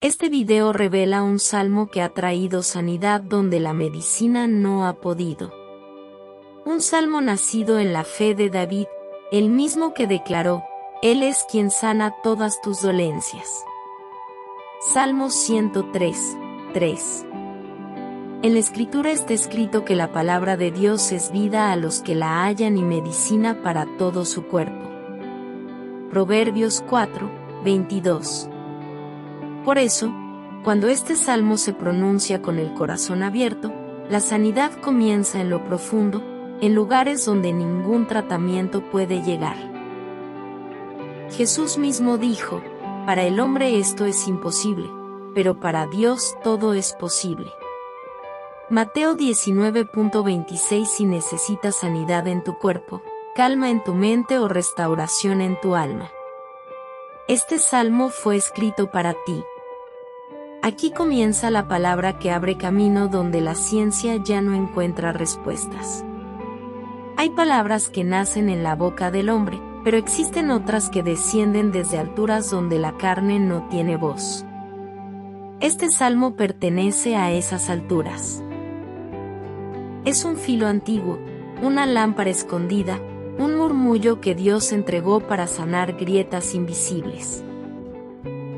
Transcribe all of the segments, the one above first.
Este video revela un salmo que ha traído sanidad donde la medicina no ha podido. Un salmo nacido en la fe de David, el mismo que declaró, Él es quien sana todas tus dolencias. Salmo 103, 3. En la Escritura está escrito que la palabra de Dios es vida a los que la hallan y medicina para todo su cuerpo. Proverbios 4, 22. Por eso, cuando este salmo se pronuncia con el corazón abierto, la sanidad comienza en lo profundo, en lugares donde ningún tratamiento puede llegar. Jesús mismo dijo, para el hombre esto es imposible, pero para Dios todo es posible. Mateo 19.26. Si necesitas sanidad en tu cuerpo, calma en tu mente o restauración en tu alma. Este salmo fue escrito para ti. Aquí comienza la palabra que abre camino donde la ciencia ya no encuentra respuestas. Hay palabras que nacen en la boca del hombre, pero existen otras que descienden desde alturas donde la carne no tiene voz. Este salmo pertenece a esas alturas. Es un filo antiguo, una lámpara escondida, un murmullo que Dios entregó para sanar grietas invisibles.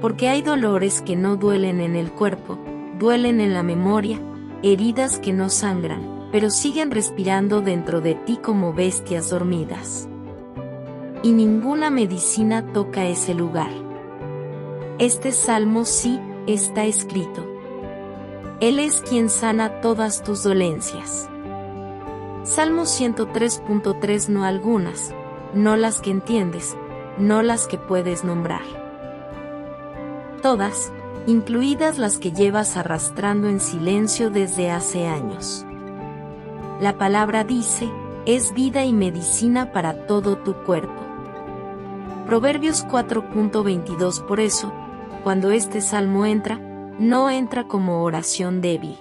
Porque hay dolores que no duelen en el cuerpo, duelen en la memoria, heridas que no sangran, pero siguen respirando dentro de ti como bestias dormidas. Y ninguna medicina toca ese lugar. Este salmo sí está escrito. Él es quien sana todas tus dolencias. Salmo 103.3. No algunas, no las que entiendes, no las que puedes nombrar. Todas, incluidas las que llevas arrastrando en silencio desde hace años. La palabra dice, es vida y medicina para todo tu cuerpo. Proverbios 4.22. Por eso, cuando este salmo entra, no entra como oración débil.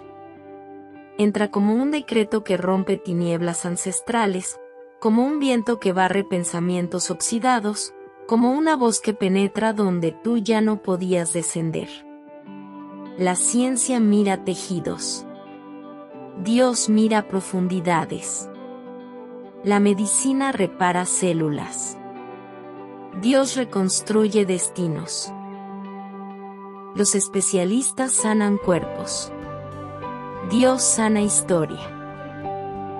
Entra como un decreto que rompe tinieblas ancestrales, como un viento que barre pensamientos oxidados, como una voz que penetra donde tú ya no podías descender. La ciencia mira tejidos. Dios mira profundidades. La medicina repara células. Dios reconstruye destinos. Los especialistas sanan cuerpos. Dios sana historia.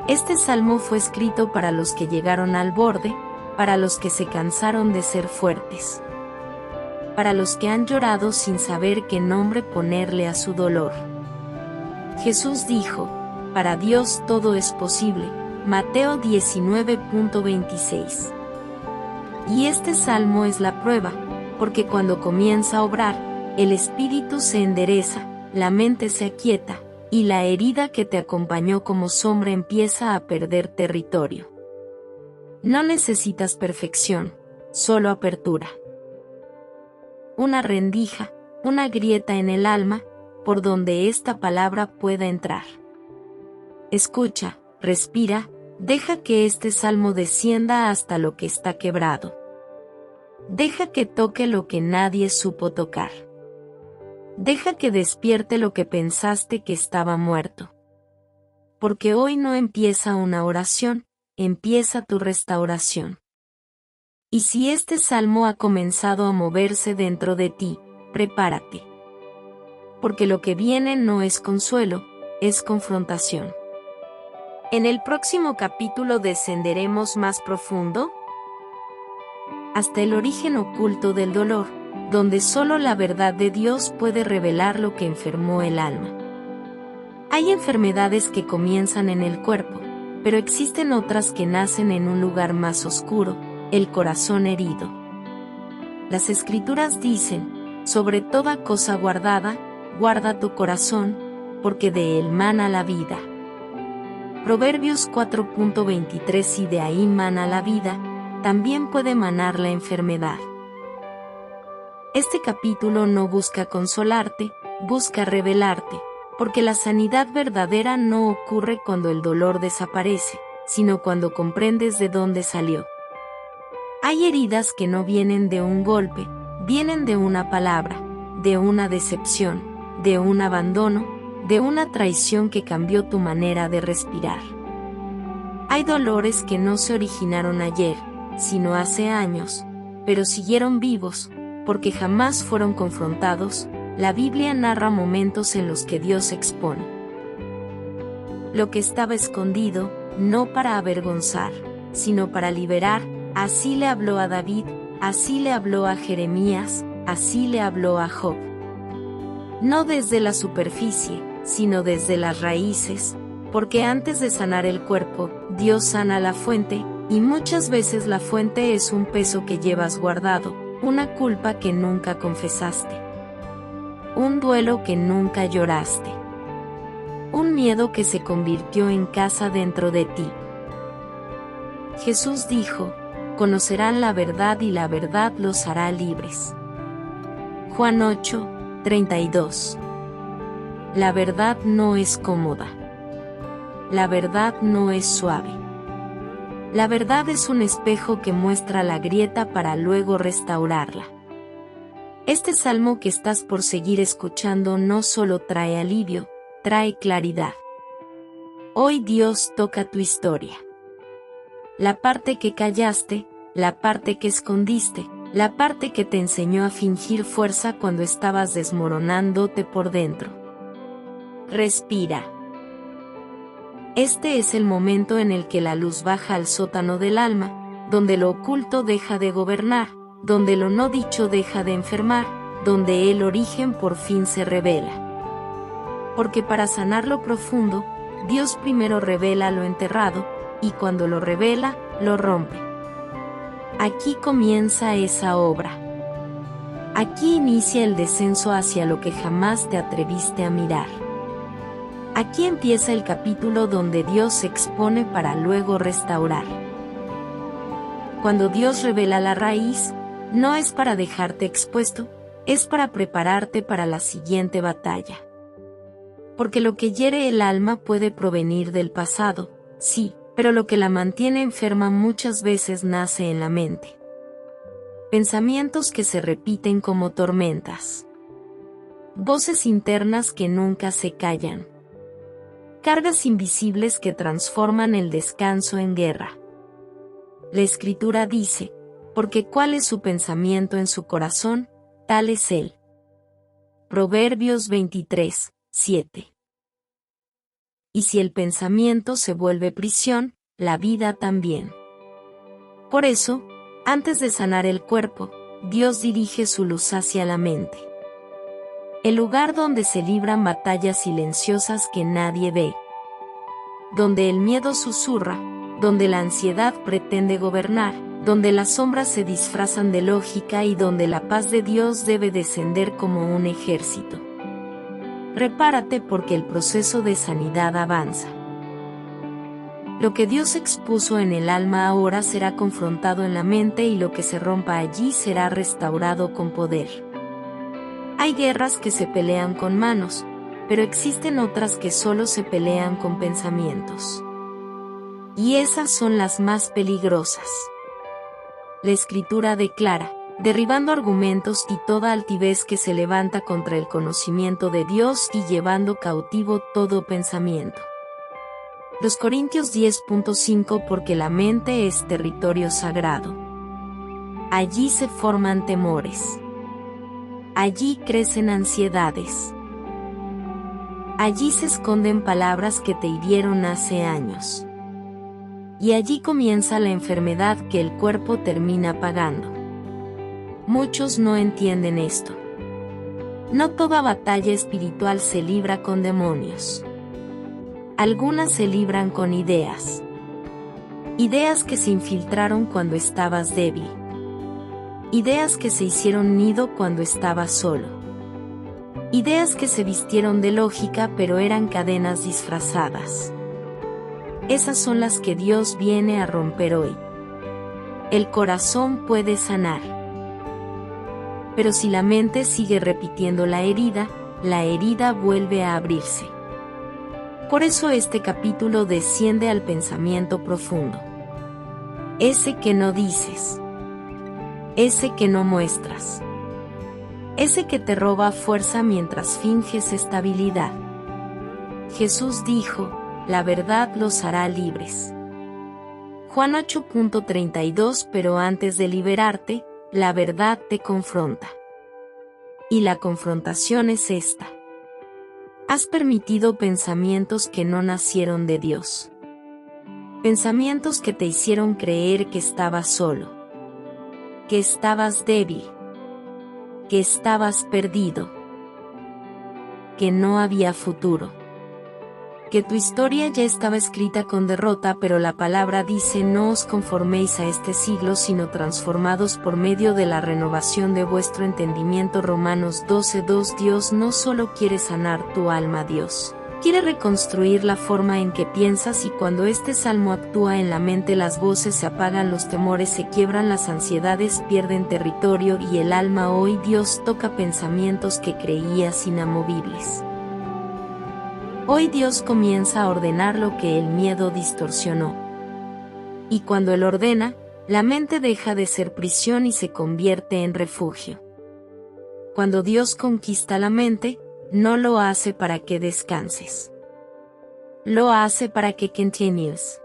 Este salmo fue escrito para los que llegaron al borde, para los que se cansaron de ser fuertes, para los que han llorado sin saber qué nombre ponerle a su dolor. Jesús dijo, para Dios todo es posible, Mateo 19.26. Y este salmo es la prueba, porque cuando comienza a obrar, el espíritu se endereza, la mente se aquieta, y la herida que te acompañó como sombra empieza a perder territorio. No necesitas perfección, solo apertura. Una rendija, una grieta en el alma, por donde esta palabra pueda entrar. Escucha, respira, deja que este salmo descienda hasta lo que está quebrado. Deja que toque lo que nadie supo tocar. Deja que despierte lo que pensaste que estaba muerto. Porque hoy no empieza una oración, empieza tu restauración. Y si este salmo ha comenzado a moverse dentro de ti, prepárate. Porque lo que viene no es consuelo, es confrontación. En el próximo capítulo descenderemos más profundo hasta el origen oculto del dolor, donde solo la verdad de Dios puede revelar lo que enfermó el alma. Hay enfermedades que comienzan en el cuerpo, pero existen otras que nacen en un lugar más oscuro, el corazón herido. Las Escrituras dicen, sobre toda cosa guardada, guarda tu corazón, porque de él mana la vida. Proverbios 4.23. Y de ahí mana la vida, también puede manar la enfermedad. Este capítulo no busca consolarte, busca revelarte, porque la sanidad verdadera no ocurre cuando el dolor desaparece, sino cuando comprendes de dónde salió. Hay heridas que no vienen de un golpe, vienen de una palabra, de una decepción, de un abandono, de una traición que cambió tu manera de respirar. Hay dolores que no se originaron ayer, sino hace años, pero siguieron vivos, porque jamás fueron confrontados. La Biblia narra momentos en los que Dios expone lo que estaba escondido, no para avergonzar, sino para liberar. Así le habló a David, así le habló a Jeremías, así le habló a Job. No desde la superficie, sino desde las raíces, porque antes de sanar el cuerpo, Dios sana la fuente, y muchas veces la fuente es un peso que llevas guardado, una culpa que nunca confesaste, un duelo que nunca lloraste, un miedo que se convirtió en casa dentro de ti. Jesús dijo: conocerán la verdad y la verdad los hará libres. Juan 8, 32. La verdad no es cómoda. La verdad no es suave. La verdad es un espejo que muestra la grieta para luego restaurarla. Este salmo que estás por seguir escuchando no solo trae alivio, trae claridad. Hoy Dios toca tu historia. La parte que callaste, la parte que escondiste, la parte que te enseñó a fingir fuerza cuando estabas desmoronándote por dentro. Respira. Este es el momento en el que la luz baja al sótano del alma, donde lo oculto deja de gobernar, donde lo no dicho deja de enfermar, donde el origen por fin se revela. Porque para sanar lo profundo, Dios primero revela lo enterrado, y cuando lo revela, lo rompe. Aquí comienza esa obra. Aquí inicia el descenso hacia lo que jamás te atreviste a mirar. Aquí empieza el capítulo donde Dios se expone para luego restaurar. Cuando Dios revela la raíz, no es para dejarte expuesto, es para prepararte para la siguiente batalla. Porque lo que hiere el alma puede provenir del pasado, sí, pero lo que la mantiene enferma muchas veces nace en la mente. Pensamientos que se repiten como tormentas. Voces internas que nunca se callan. Cargas invisibles que transforman el descanso en guerra. La Escritura dice: porque cuál es su pensamiento en su corazón, tal es él. Proverbios 23, 7. Y si el pensamiento se vuelve prisión, la vida también. Por eso, antes de sanar el cuerpo, Dios dirige su luz hacia la mente. El lugar donde se libran batallas silenciosas que nadie ve. Donde el miedo susurra, donde la ansiedad pretende gobernar, donde las sombras se disfrazan de lógica y donde la paz de Dios debe descender como un ejército. Prepárate porque el proceso de sanidad avanza. Lo que Dios expuso en el alma ahora será confrontado en la mente y lo que se rompa allí será restaurado con poder. Hay guerras que se pelean con manos, pero existen otras que solo se pelean con pensamientos. Y esas son las más peligrosas. La Escritura declara: derribando argumentos y toda altivez que se levanta contra el conocimiento de Dios y llevando cautivo todo pensamiento. Los Corintios 10.5 Porque la mente es territorio sagrado. Allí se forman temores. Allí crecen ansiedades. Allí se esconden palabras que te hirieron hace años. Y allí comienza la enfermedad que el cuerpo termina pagando. Muchos no entienden esto. No toda batalla espiritual se libra con demonios. Algunas se libran con ideas. Ideas que se infiltraron cuando estabas débil. Ideas que se hicieron nido cuando estabas solo. Ideas que se vistieron de lógica pero eran cadenas disfrazadas. Esas son las que Dios viene a romper hoy. El corazón puede sanar. Pero si la mente sigue repitiendo la herida vuelve a abrirse. Por eso este capítulo desciende al pensamiento profundo. Ese que no dices. Ese que no muestras. ese que te roba fuerza mientras finges estabilidad. Jesús dijo, la verdad los hará libres. Juan 8:32. Pero antes de liberarte, la verdad te confronta. Y la confrontación es esta. Has permitido pensamientos que no nacieron de Dios. Pensamientos que te hicieron creer que estabas solo, que estabas débil, que estabas perdido, que no había futuro, que tu historia ya estaba escrita con derrota, pero la palabra dice: no os conforméis a este siglo, sino transformados por medio de la renovación de vuestro entendimiento. Romanos 12:2. Dios no solo quiere sanar tu alma, Dios quiere reconstruir la forma en que piensas, y cuando este salmo actúa en la mente, las voces se apagan, los temores se quiebran, las ansiedades pierden territorio y el alma. Hoy Dios toca pensamientos que creías inamovibles. Hoy Dios comienza a ordenar lo que el miedo distorsionó. Y cuando Él ordena, la mente deja de ser prisión y se convierte en refugio. Cuando Dios conquista la mente, no lo hace para que descanses. Lo hace para que continúes.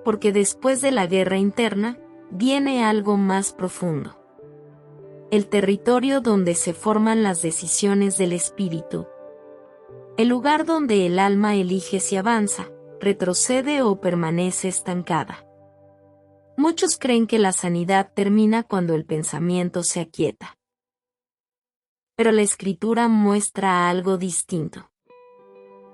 Porque después de la guerra interna, viene algo más profundo. El territorio donde se forman las decisiones del espíritu. El lugar donde el alma elige si avanza, retrocede o permanece estancada. Muchos creen que la sanidad termina cuando el pensamiento se aquieta. Pero la Escritura muestra algo distinto.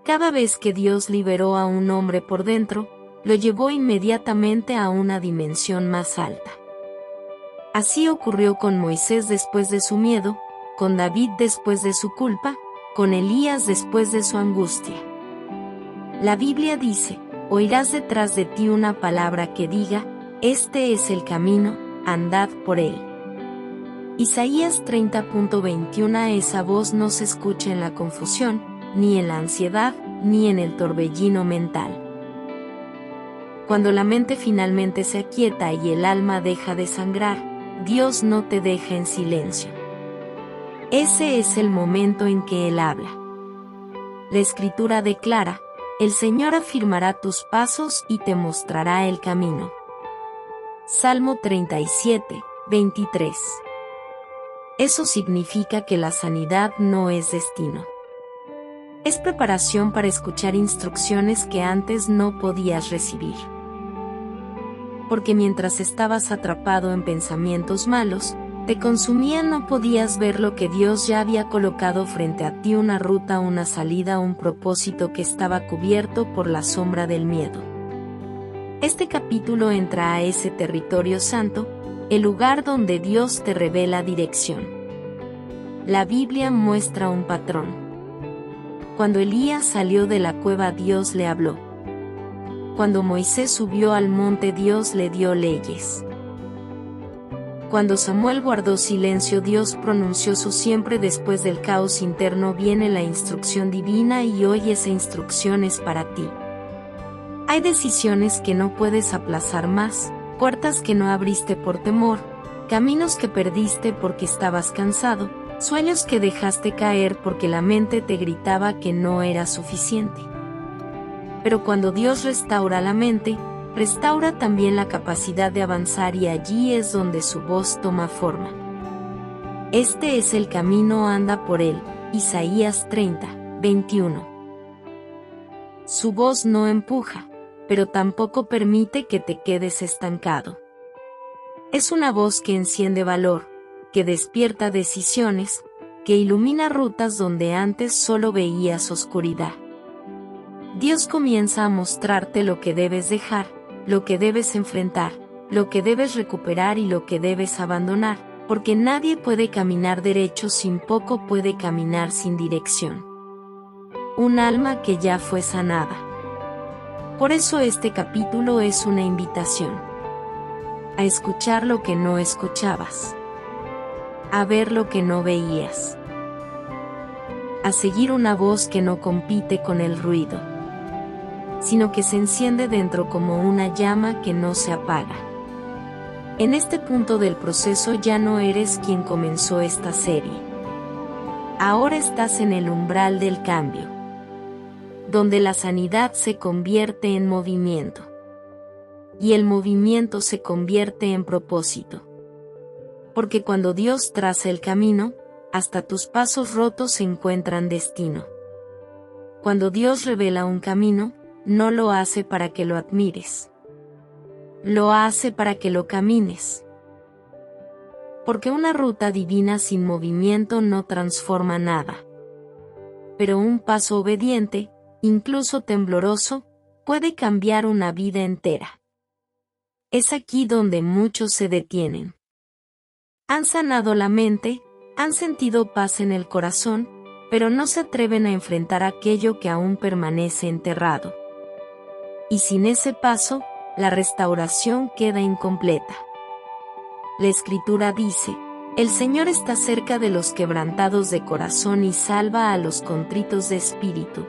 Cada vez que Dios liberó a un hombre por dentro, lo llevó inmediatamente a una dimensión más alta. Así ocurrió con Moisés después de su miedo, con David después de su culpa, con Elías después de su angustia. La Biblia dice: oirás detrás de ti una palabra que diga, este es el camino, andad por él. Isaías 30:21. Esa voz no se escucha en la confusión, ni en la ansiedad, ni en el torbellino mental. Cuando la mente finalmente se aquieta y el alma deja de sangrar, Dios no te deja en silencio. Ese es el momento en que Él habla. La Escritura declara: el Señor afirmará tus pasos y te mostrará el camino. Salmo 37:23. Eso significa que la sanidad no es destino. Es preparación para escuchar instrucciones que antes no podías recibir. Porque mientras estabas atrapado en pensamientos malos, te consumían, no podías ver lo que Dios ya había colocado frente a ti: una ruta, una salida, un propósito que estaba cubierto por la sombra del miedo. Este capítulo entra a ese territorio santo, el lugar donde Dios te revela dirección. La Biblia muestra un patrón. Cuando Elías salió de la cueva, Dios le habló. Cuando Moisés subió al monte, Dios le dio leyes. Cuando Samuel guardó silencio, Dios pronunció su siempre. Después del caos interno viene la instrucción divina, y hoy esa instrucción es para ti. Hay decisiones que no puedes aplazar más, puertas que no abriste por temor, caminos que perdiste porque estabas cansado, sueños que dejaste caer porque la mente te gritaba que no era suficiente. Pero cuando Dios restaura la mente, restaura también la capacidad de avanzar, y allí es donde su voz toma forma. Este es el camino, anda por él. Isaías 30:21. Su voz no empuja, pero tampoco permite que te quedes estancado. Es una voz que enciende valor, que despierta decisiones, que ilumina rutas donde antes solo veías oscuridad. Dios comienza a mostrarte lo que debes dejar, lo que debes enfrentar, lo que debes recuperar y lo que debes abandonar, porque nadie puede caminar derecho sin poco puede caminar sin dirección. Un alma que ya fue sanada. Por eso este capítulo es una invitación a escuchar lo que no escuchabas, a ver lo que no veías, a seguir una voz que no compite con el ruido, sino que se enciende dentro como una llama que no se apaga. En este punto del proceso ya no eres quien comenzó esta serie. Ahora estás en el umbral del cambio, donde la sanidad se convierte en movimiento. Y el movimiento se convierte en propósito. Porque cuando Dios traza el camino, hasta tus pasos rotos encuentran destino. Cuando Dios revela un camino, no lo hace para que lo admires. Lo hace para que lo camines. Porque una ruta divina sin movimiento no transforma nada. Pero un paso obediente, incluso tembloroso, puede cambiar una vida entera. Es aquí donde muchos se detienen. Han sanado la mente, han sentido paz en el corazón, pero no se atreven a enfrentar aquello que aún permanece enterrado. Y sin ese paso, la restauración queda incompleta. La Escritura dice: el Señor está cerca de los quebrantados de corazón y salva a los contritos de espíritu.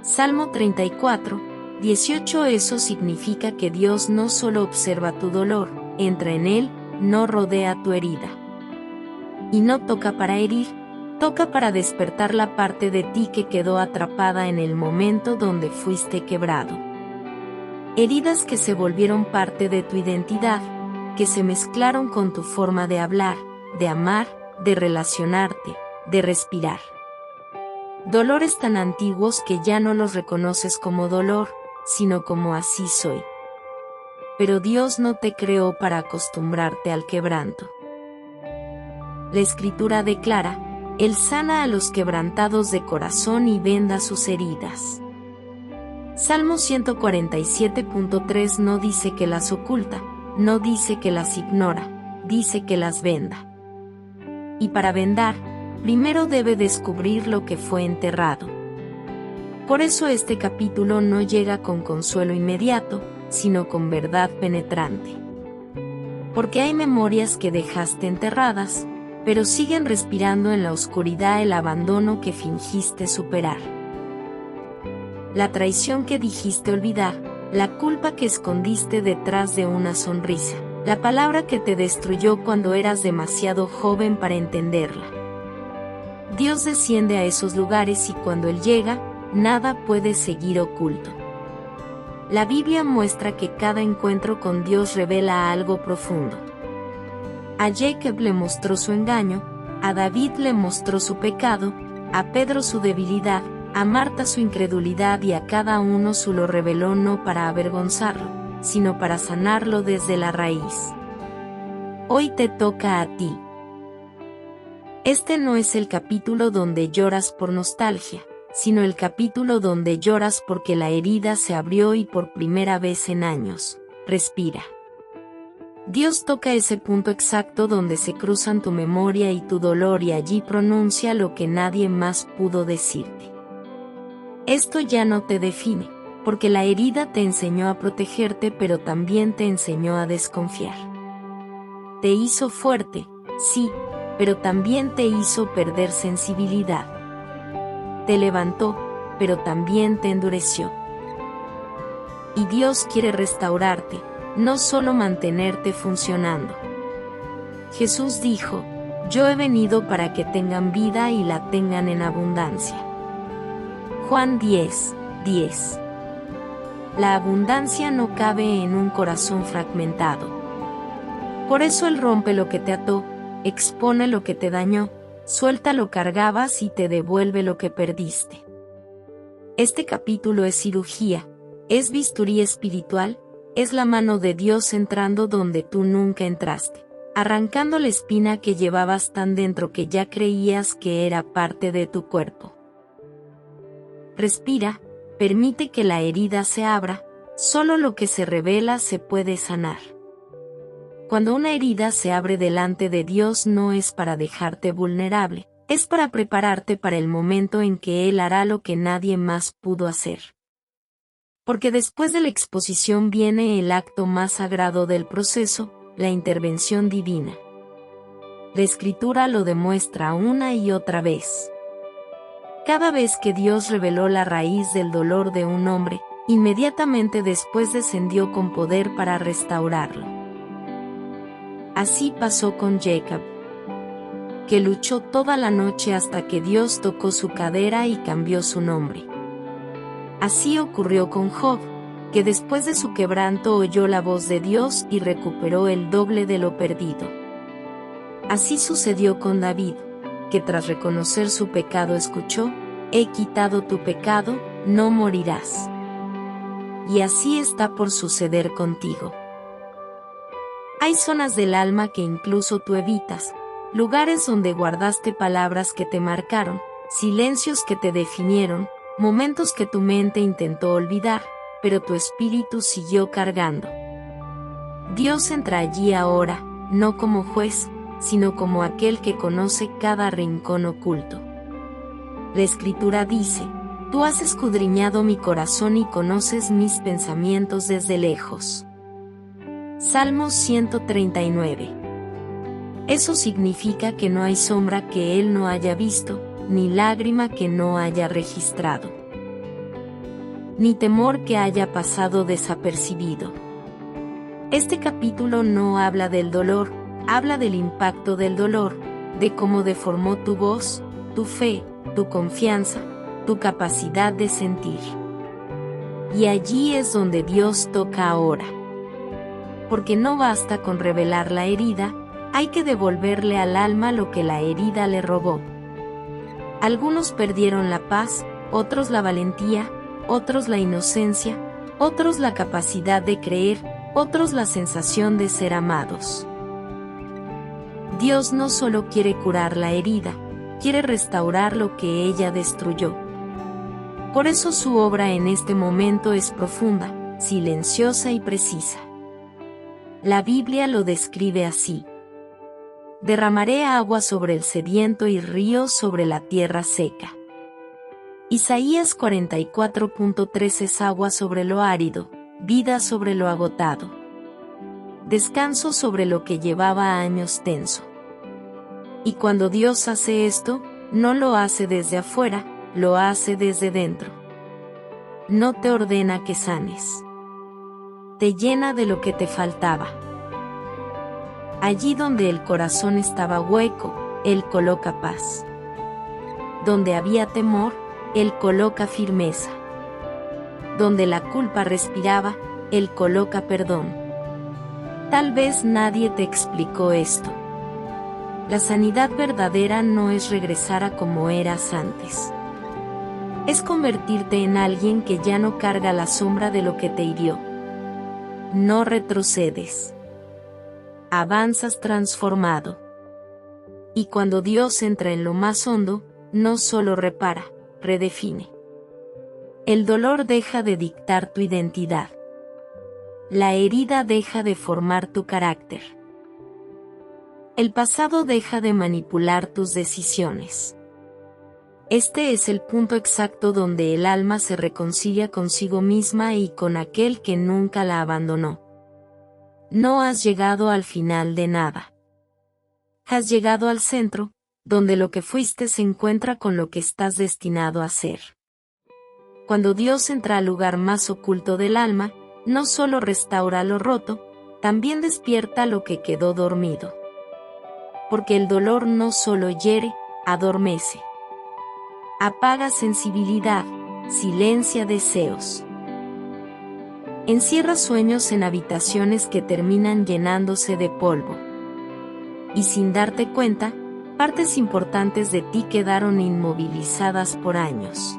Salmo 34, 18. Eso significa que Dios no solo observa tu dolor, entra en él, no rodea tu herida. Y no toca para herir, toca para despertar la parte de ti que quedó atrapada en el momento donde fuiste quebrado. Heridas que se volvieron parte de tu identidad, que se mezclaron con tu forma de hablar, de amar, de relacionarte, de respirar. Dolores tan antiguos que ya no los reconoces como dolor, sino como así soy. Pero Dios no te creó para acostumbrarte al quebranto. La Escritura declara: Él sana a los quebrantados de corazón y venda sus heridas. Salmo 147.3 no dice que las oculta, no dice que las ignora, dice que las venda. Y para vendar, primero debe descubrir lo que fue enterrado. Por eso este capítulo no llega con consuelo inmediato, sino con verdad penetrante. Porque hay memorias que dejaste enterradas, pero siguen respirando en la oscuridad el abandono que fingiste superar. La traición que dijiste olvidar, la culpa que escondiste detrás de una sonrisa, la palabra que te destruyó cuando eras demasiado joven para entenderla. Dios desciende a esos lugares y cuando Él llega, nada puede seguir oculto. La Biblia muestra que cada encuentro con Dios revela algo profundo. A Jacob le mostró su engaño, a David le mostró su pecado, a Pedro su debilidad, a Marta su incredulidad y a cada uno su lo reveló no para avergonzarlo, sino para sanarlo desde la raíz. Hoy te toca a ti. Este no es el capítulo donde lloras por nostalgia, sino el capítulo donde lloras porque la herida se abrió y por primera vez en años, respira. Dios toca ese punto exacto donde se cruzan tu memoria y tu dolor y allí pronuncia lo que nadie más pudo decirte. Esto ya no te define, porque la herida te enseñó a protegerte pero también te enseñó a desconfiar. Te hizo fuerte, sí, pero también te hizo perder sensibilidad. Te levantó, pero también te endureció. Y Dios quiere restaurarte, no solo mantenerte funcionando. Jesús dijo: yo he venido para que tengan vida y la tengan en abundancia. Juan 10, 10. La abundancia no cabe en un corazón fragmentado. Por eso Él rompe lo que te ató, expone lo que te dañó, suelta lo que cargabas y te devuelve lo que perdiste. Este capítulo es cirugía, es bisturí espiritual, es la mano de Dios entrando donde tú nunca entraste, arrancando la espina que llevabas tan dentro que ya creías que era parte de tu cuerpo. Respira, permite que la herida se abra, solo lo que se revela se puede sanar. Cuando una herida se abre delante de Dios no es para dejarte vulnerable, es para prepararte para el momento en que Él hará lo que nadie más pudo hacer. Porque después de la exposición viene el acto más sagrado del proceso, la intervención divina. La Escritura lo demuestra una y otra vez. Cada vez que Dios reveló la raíz del dolor de un hombre, inmediatamente después descendió con poder para restaurarlo. Así pasó con Jacob, que luchó toda la noche hasta que Dios tocó su cadera y cambió su nombre. Así ocurrió con Job, que después de su quebranto oyó la voz de Dios y recuperó el doble de lo perdido. Así sucedió con David, que tras reconocer su pecado escuchó: «He quitado tu pecado, no morirás». Y así está por suceder contigo. Hay zonas del alma que incluso tú evitas, lugares donde guardaste palabras que te marcaron, silencios que te definieron, momentos que tu mente intentó olvidar, pero tu espíritu siguió cargando. Dios entra allí ahora, no como juez, sino como aquel que conoce cada rincón oculto. La Escritura dice: «Tú has escudriñado mi corazón y conoces mis pensamientos desde lejos». Salmos 139. Eso significa que no hay sombra que Él no haya visto, ni lágrima que no haya registrado, ni temor que haya pasado desapercibido. Este capítulo no habla del dolor, habla del impacto del dolor, de cómo deformó tu voz, tu fe, tu confianza, tu capacidad de sentir. Y allí es donde Dios toca ahora. Porque no basta con revelar la herida, hay que devolverle al alma lo que la herida le robó. Algunos perdieron la paz, otros la valentía, otros la inocencia, otros la capacidad de creer, otros la sensación de ser amados. Dios no solo quiere curar la herida, quiere restaurar lo que ella destruyó. Por eso su obra en este momento es profunda, silenciosa y precisa. La Biblia lo describe así: «Derramaré agua sobre el sediento y ríos sobre la tierra seca». Isaías 44.3 es agua sobre lo árido, vida sobre lo agotado. Descanso sobre lo que llevaba años tenso. Y cuando Dios hace esto, no lo hace desde afuera, lo hace desde dentro. No te ordena que sanes. Te llena de lo que te faltaba. Allí donde el corazón estaba hueco, Él coloca paz. Donde había temor, Él coloca firmeza. Donde la culpa respiraba, Él coloca perdón. Tal vez nadie te explicó esto. La sanidad verdadera no es regresar a como eras antes. Es convertirte en alguien que ya no carga la sombra de lo que te hirió. No retrocedes. Avanzas transformado. Y cuando Dios entra en lo más hondo, no solo repara, redefine. El dolor deja de dictar tu identidad. La herida deja de formar tu carácter. El pasado deja de manipular tus decisiones. Este es el punto exacto donde el alma se reconcilia consigo misma y con aquel que nunca la abandonó. No has llegado al final de nada. Has llegado al centro, donde lo que fuiste se encuentra con lo que estás destinado a ser. Cuando Dios entra al lugar más oculto del alma, no solo restaura lo roto, también despierta lo que quedó dormido. Porque el dolor no solo hiere, adormece. Apaga sensibilidad, silencia deseos. Encierra sueños en habitaciones que terminan llenándose de polvo. Y sin darte cuenta, partes importantes de ti quedaron inmovilizadas por años.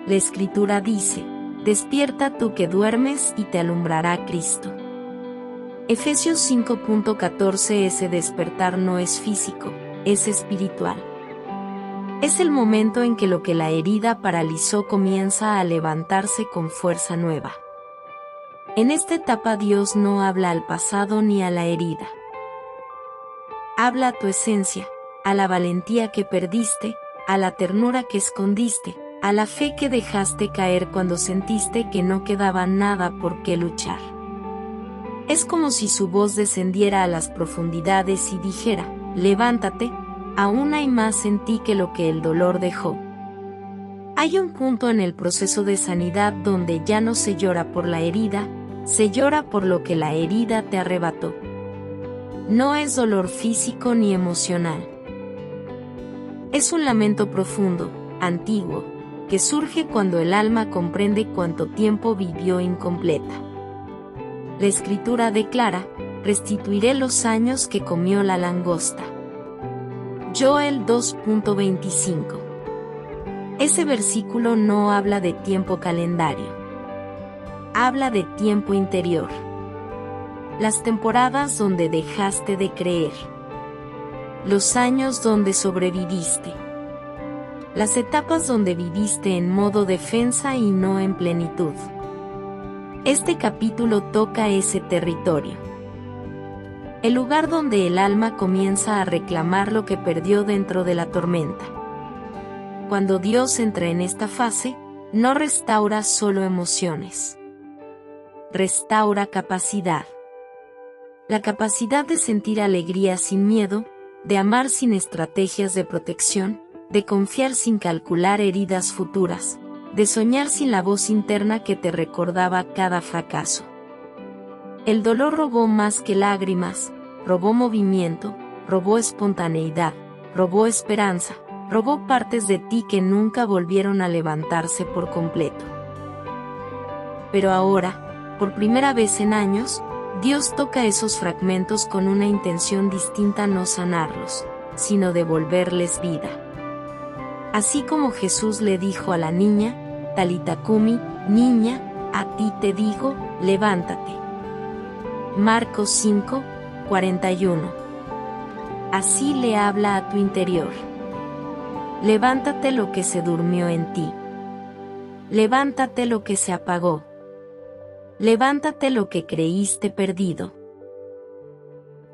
La Escritura dice: «Despierta tú que duermes y te alumbrará Cristo». Efesios 5.14. Ese despertar no es físico, es espiritual. Es el momento en que lo que la herida paralizó comienza a levantarse con fuerza nueva. En esta etapa Dios no habla al pasado ni a la herida. Habla a tu esencia, a la valentía que perdiste, a la ternura que escondiste, a la fe que dejaste caer cuando sentiste que no quedaba nada por qué luchar. Es como si su voz descendiera a las profundidades y dijera: «Levántate, aún hay más en ti que lo que el dolor dejó». Hay un punto en el proceso de sanidad donde ya no se llora por la herida, se llora por lo que la herida te arrebató. No es dolor físico ni emocional. Es un lamento profundo, antiguo, que surge cuando el alma comprende cuánto tiempo vivió incompleta. La Escritura declara: restituiré los años que comió la langosta. Joel 2.25. Ese versículo no habla de tiempo calendario. Habla de tiempo interior. Las temporadas donde dejaste de creer. Los años donde sobreviviste. Las etapas donde viviste en modo defensa y no en plenitud. Este capítulo toca ese territorio. El lugar donde el alma comienza a reclamar lo que perdió dentro de la tormenta. Cuando Dios entra en esta fase, no restaura solo emociones. Restaura capacidad. La capacidad de sentir alegría sin miedo, de amar sin estrategias de protección, de confiar sin calcular heridas futuras, de soñar sin la voz interna que te recordaba cada fracaso. El dolor robó más que lágrimas, robó movimiento, robó espontaneidad, robó esperanza, robó partes de ti que nunca volvieron a levantarse por completo. Pero ahora, por primera vez en años, Dios toca esos fragmentos con una intención distinta: no sanarlos, sino devolverles vida. Así como Jesús le dijo a la niña, Talita Cumi, niña, a ti te digo, levántate. Marcos 5:41. Así le habla a tu interior. Levántate lo que se durmió en ti. Levántate lo que se apagó. Levántate lo que creíste perdido.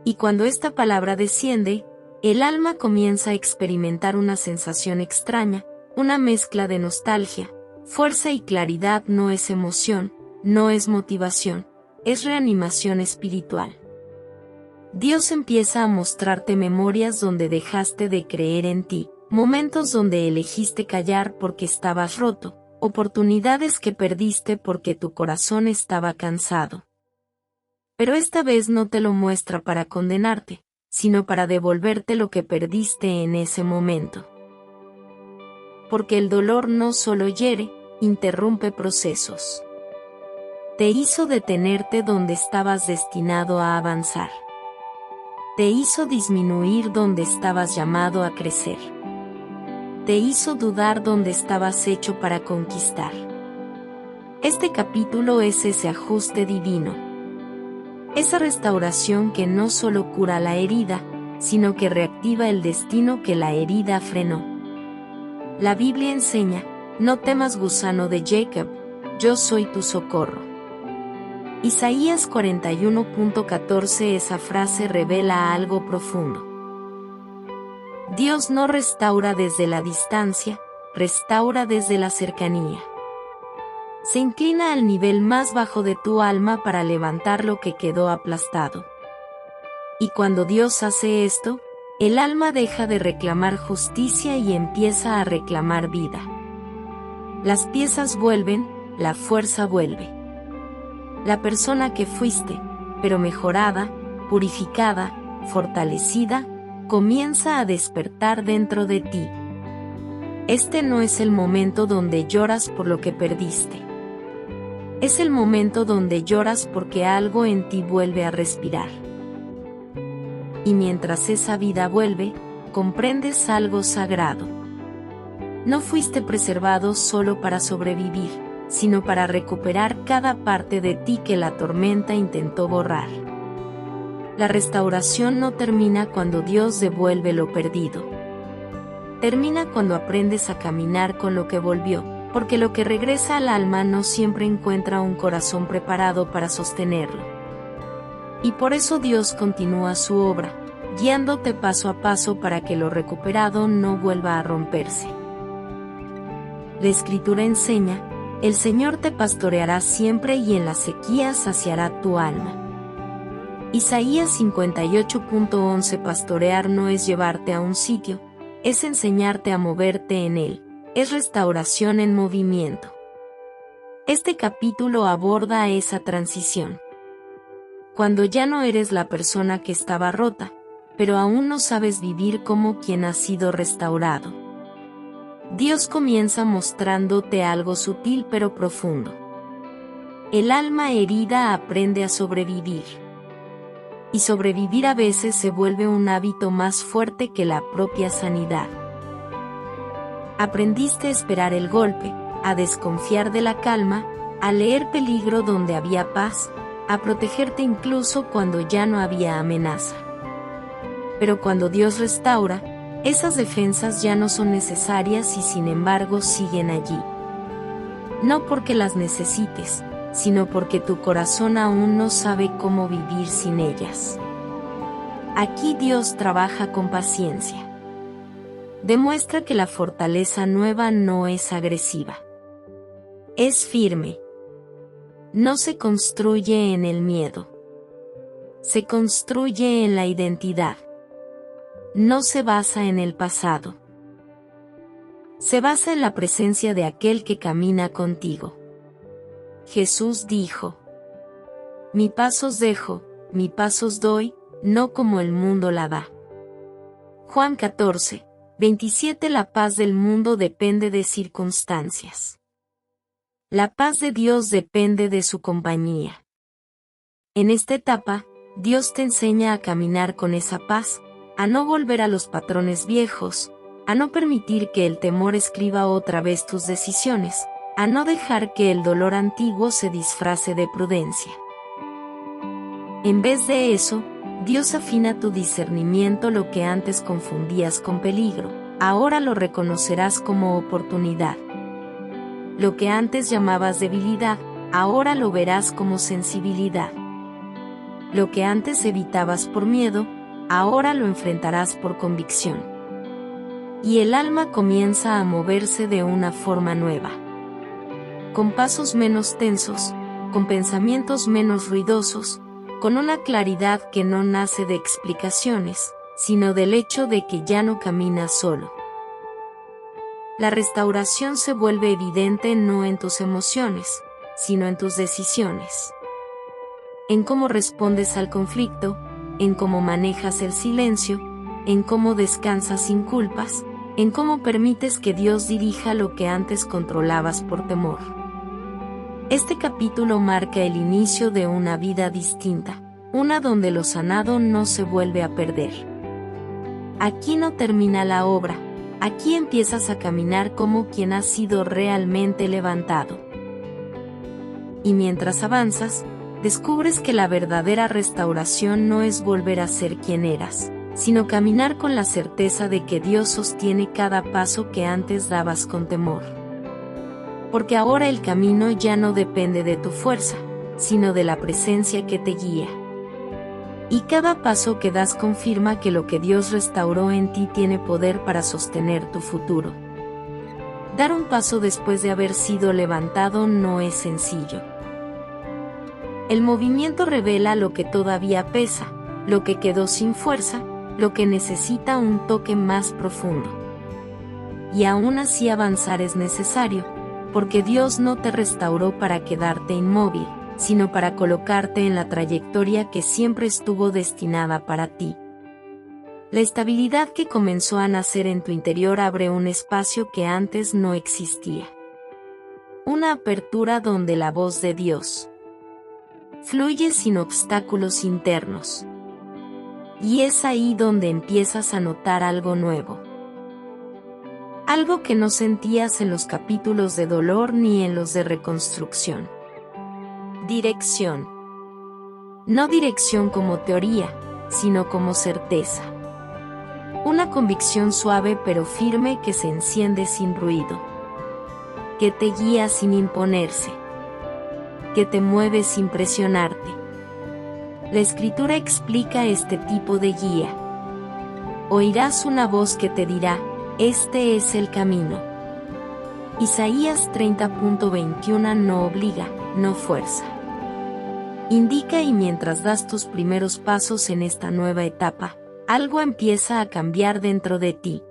Y cuando esta palabra desciende, el alma comienza a experimentar una sensación extraña, una mezcla de nostalgia, fuerza y claridad. No es emoción, no es motivación, es reanimación espiritual. Dios empieza a mostrarte memorias donde dejaste de creer en ti, momentos donde elegiste callar porque estabas roto, oportunidades que perdiste porque tu corazón estaba cansado. Pero esta vez no te lo muestra para condenarte, sino para devolverte lo que perdiste en ese momento. Porque el dolor no solo hiere, interrumpe procesos. Te hizo detenerte donde estabas destinado a avanzar. Te hizo disminuir donde estabas llamado a crecer. Te hizo dudar donde estabas hecho para conquistar. Este capítulo es ese ajuste divino. Esa restauración que no solo cura la herida, sino que reactiva el destino que la herida frenó. La Biblia enseña: no temas, gusano de Jacob, yo soy tu socorro. Isaías 41.14. Esa frase revela algo profundo. Dios no restaura desde la distancia, restaura desde la cercanía. Se inclina al nivel más bajo de tu alma para levantar lo que quedó aplastado. Y cuando Dios hace esto, el alma deja de reclamar justicia y empieza a reclamar vida. Las piezas vuelven, la fuerza vuelve. La persona que fuiste, pero mejorada, purificada, fortalecida, comienza a despertar dentro de ti. Este no es el momento donde lloras por lo que perdiste. Es el momento donde lloras porque algo en ti vuelve a respirar. Y mientras esa vida vuelve, comprendes algo sagrado. No fuiste preservado solo para sobrevivir, sino para recuperar cada parte de ti que la tormenta intentó borrar. La restauración no termina cuando Dios devuelve lo perdido. Termina cuando aprendes a caminar con lo que volvió, porque lo que regresa al alma no siempre encuentra un corazón preparado para sostenerlo. Y por eso Dios continúa su obra, guiándote paso a paso para que lo recuperado no vuelva a romperse. La Escritura enseña: el Señor te pastoreará siempre y en la sequía saciará tu alma. Isaías 58.11. Pastorear no es llevarte a un sitio, es enseñarte a moverte en él, es restauración en movimiento. Este capítulo aborda esa transición. cuando ya no eres la persona que estaba rota, pero aún no sabes vivir como quien ha sido restaurado. Dios comienza mostrándote algo sutil pero profundo. El alma herida aprende a sobrevivir. Y sobrevivir a veces se vuelve un hábito más fuerte que la propia sanidad. Aprendiste a esperar el golpe, a desconfiar de la calma, a leer peligro donde había paz, a protegerte incluso cuando ya no había amenaza. Pero cuando Dios restaura, esas defensas ya no son necesarias y sin embargo siguen allí. No porque las necesites, sino porque tu corazón aún no sabe cómo vivir sin ellas. Aquí Dios trabaja con paciencia. Demuestra que la fortaleza nueva no es agresiva. Es firme. No se construye en el miedo. Se construye en la identidad. No se basa en el pasado. Se basa en la presencia de aquel que camina contigo. Jesús dijo: Mi paz os dejo, mi paz os doy, no como el mundo la da. Juan 14, 27. La paz del mundo depende de circunstancias. La paz de Dios depende de su compañía. En esta etapa, Dios te enseña a caminar con esa paz, a no volver a los patrones viejos, a no permitir que el temor escriba otra vez tus decisiones, a no dejar que el dolor antiguo se disfrace de prudencia. En vez de eso, Dios afina tu discernimiento. Lo que antes confundías con peligro, ahora lo reconocerás como oportunidad. Lo que antes llamabas debilidad, ahora lo verás como sensibilidad. Lo que antes evitabas por miedo, ahora lo enfrentarás por convicción. Y el alma comienza a moverse de una forma nueva. Con pasos menos tensos, con pensamientos menos ruidosos, con una claridad que no nace de explicaciones, sino del hecho de que ya no caminas solo. La restauración se vuelve evidente no en tus emociones, sino en tus decisiones. En cómo respondes al conflicto, en cómo manejas el silencio, en cómo descansas sin culpas, en cómo permites que Dios dirija lo que antes controlabas por temor. Este capítulo marca el inicio de una vida distinta, una donde lo sanado no se vuelve a perder. Aquí no termina la obra, aquí empiezas a caminar como quien ha sido realmente levantado. Y mientras avanzas, descubres que la verdadera restauración no es volver a ser quien eras, sino caminar con la certeza de que Dios sostiene cada paso que antes dabas con temor. Porque ahora el camino ya no depende de tu fuerza, sino de la presencia que te guía. Y cada paso que das confirma que lo que Dios restauró en ti tiene poder para sostener tu futuro. Dar un paso después de haber sido levantado no es sencillo. El movimiento revela lo que todavía pesa, lo que quedó sin fuerza, lo que necesita un toque más profundo. Y aún así avanzar es necesario, porque Dios no te restauró para quedarte inmóvil, sino para colocarte en la trayectoria que siempre estuvo destinada para ti. La estabilidad que comenzó a nacer en tu interior abre un espacio que antes no existía. Una apertura donde la voz de Dios fluye sin obstáculos internos. Y es ahí donde empiezas a notar algo nuevo. Algo que no sentías en los capítulos de dolor ni en los de reconstrucción. Dirección. No dirección como teoría, sino como certeza. Una convicción suave pero firme que se enciende sin ruido. Que te guía sin imponerse. Que te mueve sin presionarte. La Escritura explica este tipo de guía. Oirás una voz que te dirá: este es el camino. Isaías 30.21 no obliga, no fuerza. Indica, y mientras das tus primeros pasos en esta nueva etapa, algo empieza a cambiar dentro de ti.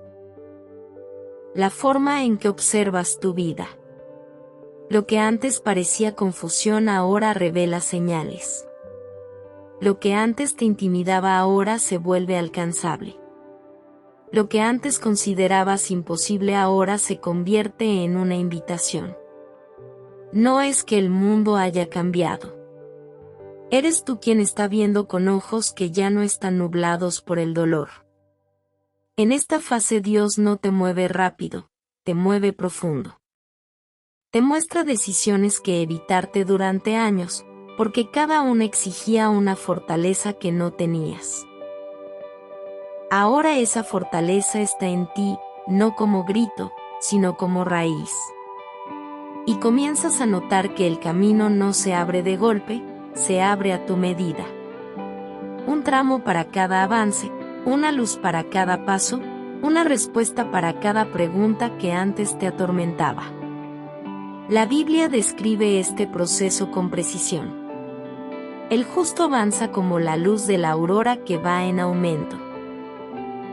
La forma en que observas tu vida. Lo que antes parecía confusión ahora revela señales. Lo que antes te intimidaba ahora se vuelve alcanzable. Lo que antes considerabas imposible ahora se convierte en una invitación. No es que el mundo haya cambiado. Eres tú quien está viendo con ojos que ya no están nublados por el dolor. En esta fase Dios no te mueve rápido, te mueve profundo. Te muestra decisiones que evitarte durante años, porque cada una exigía una fortaleza que no tenías. Ahora esa fortaleza está en ti, no como grito, sino como raíz. Y comienzas a notar que el camino no se abre de golpe, se abre a tu medida. Un tramo para cada avance, una luz para cada paso, una respuesta para cada pregunta que antes te atormentaba. La Biblia describe este proceso con precisión. El justo avanza como la luz de la aurora que va en aumento.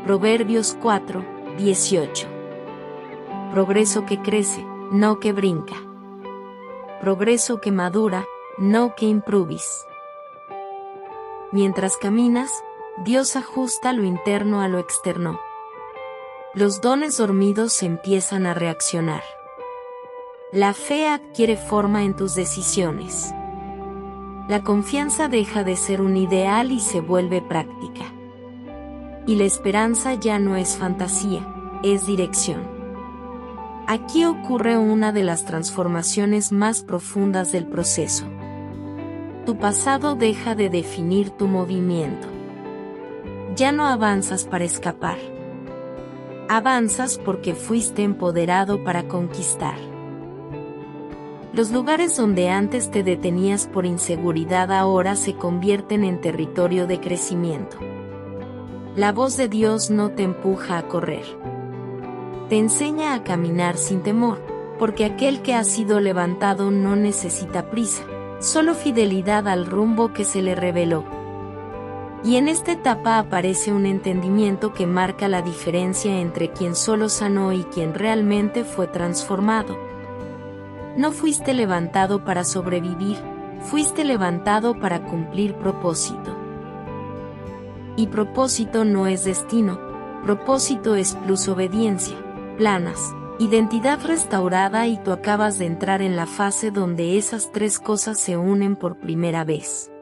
Proverbios 4, 18. Progreso que crece, no que brinca. Progreso que madura, no que improvis. Mientras caminas, Dios ajusta lo interno a lo externo. Los dones dormidos empiezan a reaccionar. La fe adquiere forma en tus decisiones. La confianza deja de ser un ideal y se vuelve práctica. Y la esperanza ya no es fantasía, es dirección. Aquí ocurre una de las transformaciones más profundas del proceso. Tu pasado deja de definir tu movimiento. Ya no avanzas para escapar. Avanzas porque fuiste empoderado para conquistar. Los lugares donde antes te detenías por inseguridad ahora se convierten en territorio de crecimiento. La voz de Dios no te empuja a correr. Te enseña a caminar sin temor, porque aquel que ha sido levantado no necesita prisa, solo fidelidad al rumbo que se le reveló. Y en esta etapa aparece un entendimiento que marca la diferencia entre quien solo sanó y quien realmente fue transformado. No fuiste levantado para sobrevivir, fuiste levantado para cumplir propósito. Y propósito no es destino, propósito es plus obediencia, planas, identidad restaurada y tú acabas de entrar en la fase donde esas tres cosas se unen por primera vez.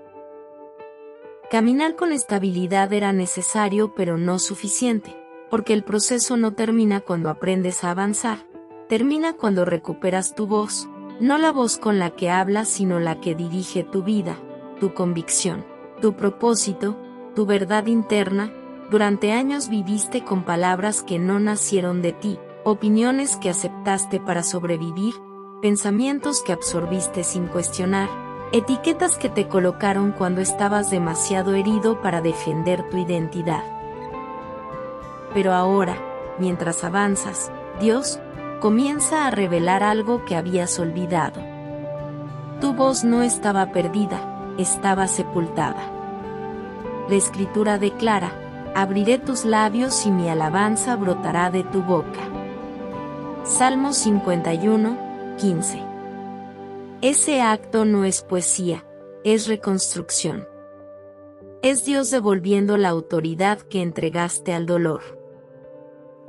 Caminar con estabilidad era necesario pero no suficiente, porque el proceso no termina cuando aprendes a avanzar. Termina cuando recuperas tu voz, no la voz con la que hablas sino la que dirige tu vida, tu convicción, tu propósito, tu verdad interna. Durante años viviste con palabras que no nacieron de ti, opiniones que aceptaste para sobrevivir, pensamientos que absorbiste sin cuestionar, etiquetas que te colocaron cuando estabas demasiado herido para defender tu identidad. Pero ahora, mientras avanzas, Dios comienza a revelar algo que habías olvidado. Tu voz no estaba perdida, estaba sepultada. La Escritura declara: abriré tus labios y mi alabanza brotará de tu boca. Salmo 51, 15. Ese acto no es poesía, es reconstrucción. Es Dios devolviendo la autoridad que entregaste al dolor.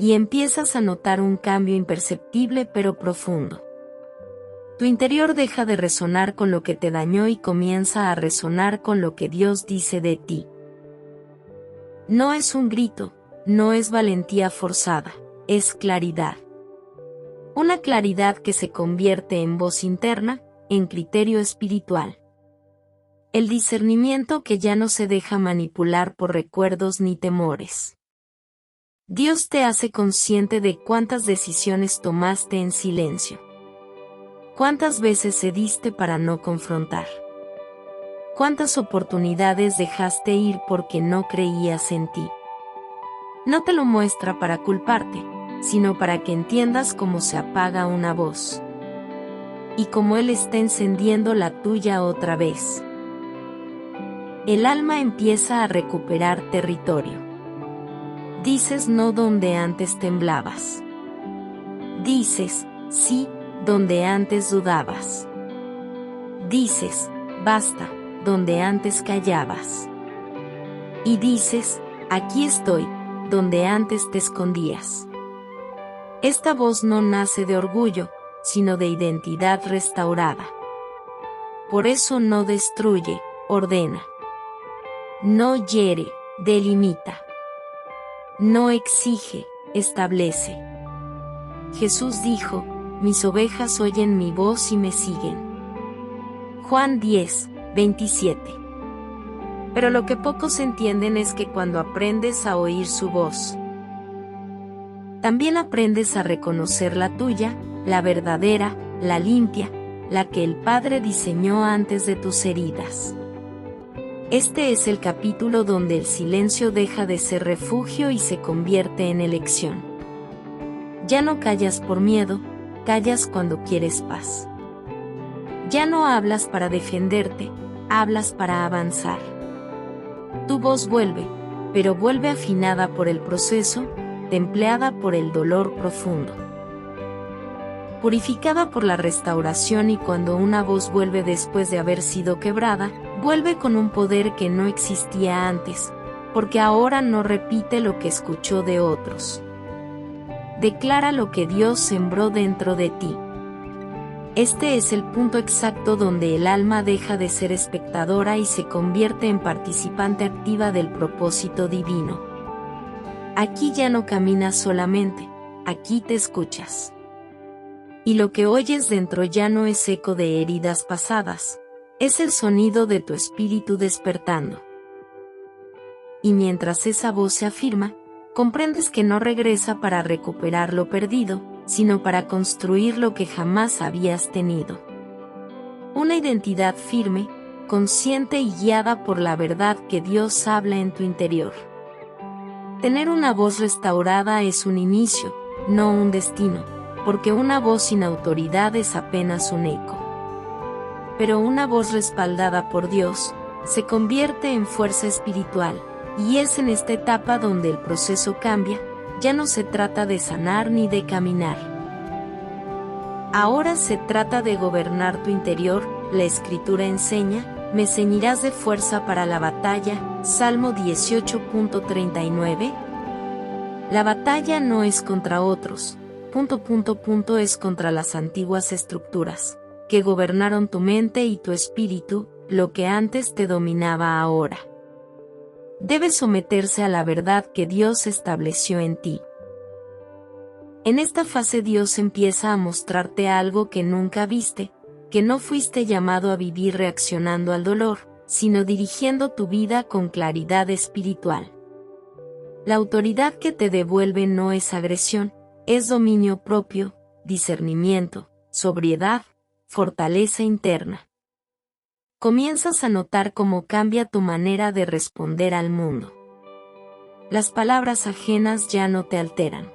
Y empiezas a notar un cambio imperceptible pero profundo. Tu interior deja de resonar con lo que te dañó y comienza a resonar con lo que Dios dice de ti. No es un grito, no es valentía forzada, es claridad. Una claridad que se convierte en voz interna, en criterio espiritual. El discernimiento que ya no se deja manipular por recuerdos ni temores. Dios te hace consciente de cuántas decisiones tomaste en silencio. Cuántas veces cediste para no confrontar. Cuántas oportunidades dejaste ir porque no creías en ti. No te lo muestra para culparte, sino para que entiendas cómo se apaga una voz. Y cómo Él está encendiendo la tuya otra vez. El alma empieza a recuperar territorio. Dices no donde antes temblabas. Dices sí donde antes dudabas. Dices basta donde antes callabas. Y dices, aquí estoy, donde antes te escondías. Esta voz no nace de orgullo, sino de identidad restaurada. Por eso no destruye, ordena. No hiere, delimita. No exige, establece. Jesús dijo, mis ovejas oyen mi voz y me siguen. Juan 10, 27. Pero lo que pocos entienden es que cuando aprendes a oír su voz, también aprendes a reconocer la tuya, la verdadera, la limpia, la que el Padre diseñó antes de tus heridas. Este es el capítulo donde el silencio deja de ser refugio y se convierte en elección. Ya no callas por miedo, callas cuando quieres paz. Ya no hablas para defenderte, hablas para avanzar. Tu voz vuelve, pero vuelve afinada por el proceso, templeada por el dolor profundo, purificada por la restauración, y cuando una voz vuelve después de haber sido quebrada, vuelve con un poder que no existía antes, porque ahora no repite lo que escuchó de otros. Declara lo que Dios sembró dentro de ti. Este es el punto exacto donde el alma deja de ser espectadora y se convierte en participante activa del propósito divino. Aquí ya no caminas solamente, aquí te escuchas. Y lo que oyes dentro ya no es eco de heridas pasadas, es el sonido de tu espíritu despertando. Y mientras esa voz se afirma, comprendes que no regresa para recuperar lo perdido, sino para construir lo que jamás habías tenido. Una identidad firme, consciente y guiada por la verdad que Dios habla en tu interior. Tener una voz restaurada es un inicio, no un destino, porque una voz sin autoridad es apenas un eco. Pero una voz respaldada por Dios se convierte en fuerza espiritual, y es en esta etapa donde el proceso cambia. Ya no se trata de sanar ni de caminar. Ahora se trata de gobernar tu interior. La Escritura enseña, me ceñirás de fuerza para la batalla, Salmo 18.39. La batalla no es contra otros, es contra las antiguas estructuras, que gobernaron tu mente y tu espíritu, lo que antes te dominaba ahora. Debes someterse a la verdad que Dios estableció en ti. En esta fase Dios empieza a mostrarte algo que nunca viste, que no fuiste llamado a vivir reaccionando al dolor, sino dirigiendo tu vida con claridad espiritual. La autoridad que te devuelve no es agresión, es dominio propio, discernimiento, sobriedad, fortaleza interna. Comienzas a notar cómo cambia tu manera de responder al mundo. Las palabras ajenas ya no te alteran.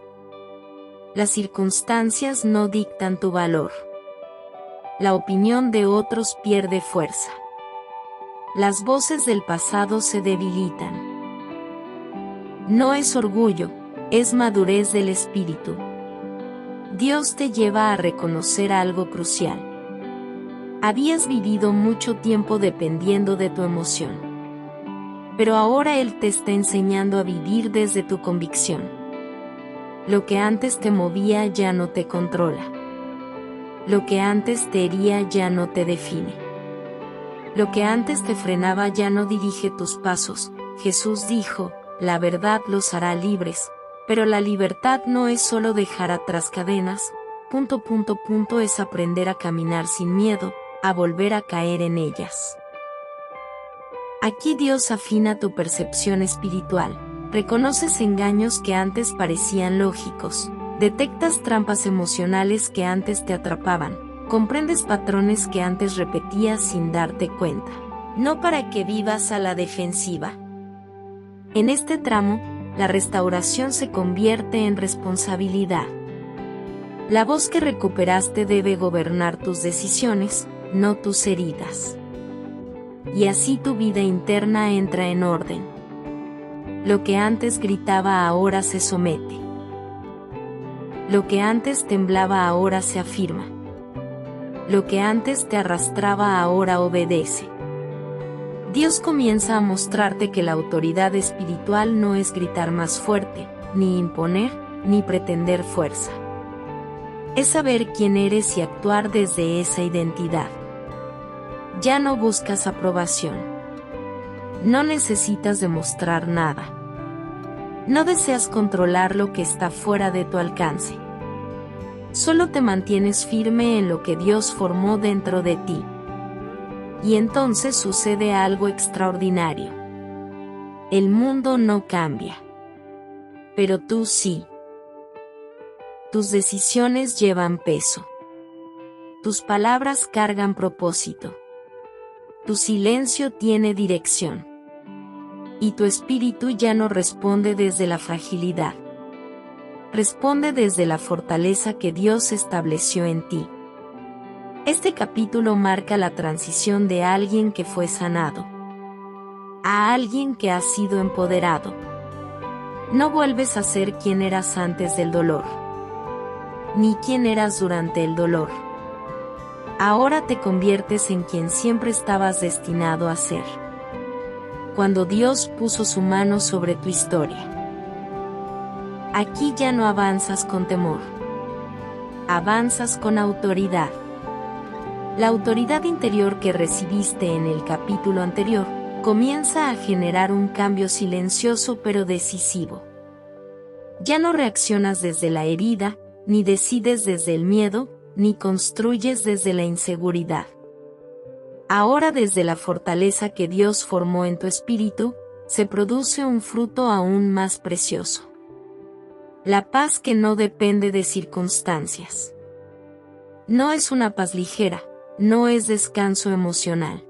Las circunstancias no dictan tu valor. La opinión de otros pierde fuerza. Las voces del pasado se debilitan. No es orgullo, es madurez del espíritu. Dios te lleva a reconocer algo crucial. Habías vivido mucho tiempo dependiendo de tu emoción. Pero ahora Él te está enseñando a vivir desde tu convicción. Lo que antes te movía ya no te controla. Lo que antes te hería ya no te define. Lo que antes te frenaba ya no dirige tus pasos. Jesús dijo, la verdad los hará libres, pero la libertad no es solo dejar atrás cadenas, es aprender a caminar sin miedo, a volver a caer en ellas. Aquí Dios afina tu percepción espiritual, reconoces engaños que antes parecían lógicos, detectas trampas emocionales que antes te atrapaban, comprendes patrones que antes repetías sin darte cuenta, no para que vivas a la defensiva. En este tramo, la restauración se convierte en responsabilidad. La voz que recuperaste debe gobernar tus decisiones, no tus heridas. Y así tu vida interna entra en orden. Lo que antes gritaba ahora se somete. Lo que antes temblaba ahora se afirma. Lo que antes te arrastraba ahora obedece. Dios comienza a mostrarte que la autoridad espiritual no es gritar más fuerte, ni imponer, ni pretender fuerza. Es saber quién eres y actuar desde esa identidad. Ya no buscas aprobación. No necesitas demostrar nada. No deseas controlar lo que está fuera de tu alcance. Solo te mantienes firme en lo que Dios formó dentro de ti. Y entonces sucede algo extraordinario. El mundo no cambia. Pero tú sí. Tus decisiones llevan peso. Tus palabras cargan propósito. Tu silencio tiene dirección. Y tu espíritu ya no responde desde la fragilidad. Responde desde la fortaleza que Dios estableció en ti. Este capítulo marca la transición de alguien que fue sanado a alguien que ha sido empoderado. No vuelves a ser quien eras antes del dolor, ni quien eras durante el dolor. Ahora te conviertes en quien siempre estabas destinado a ser. Cuando Dios puso su mano sobre tu historia. Aquí ya no avanzas con temor. Avanzas con autoridad. La autoridad interior que recibiste en el capítulo anterior comienza a generar un cambio silencioso pero decisivo. Ya no reaccionas desde la herida, ni decides desde el miedo, ni construyes desde la inseguridad. Ahora desde la fortaleza que Dios formó en tu espíritu, se produce un fruto aún más precioso. La paz que no depende de circunstancias. No es una paz ligera, no es descanso emocional.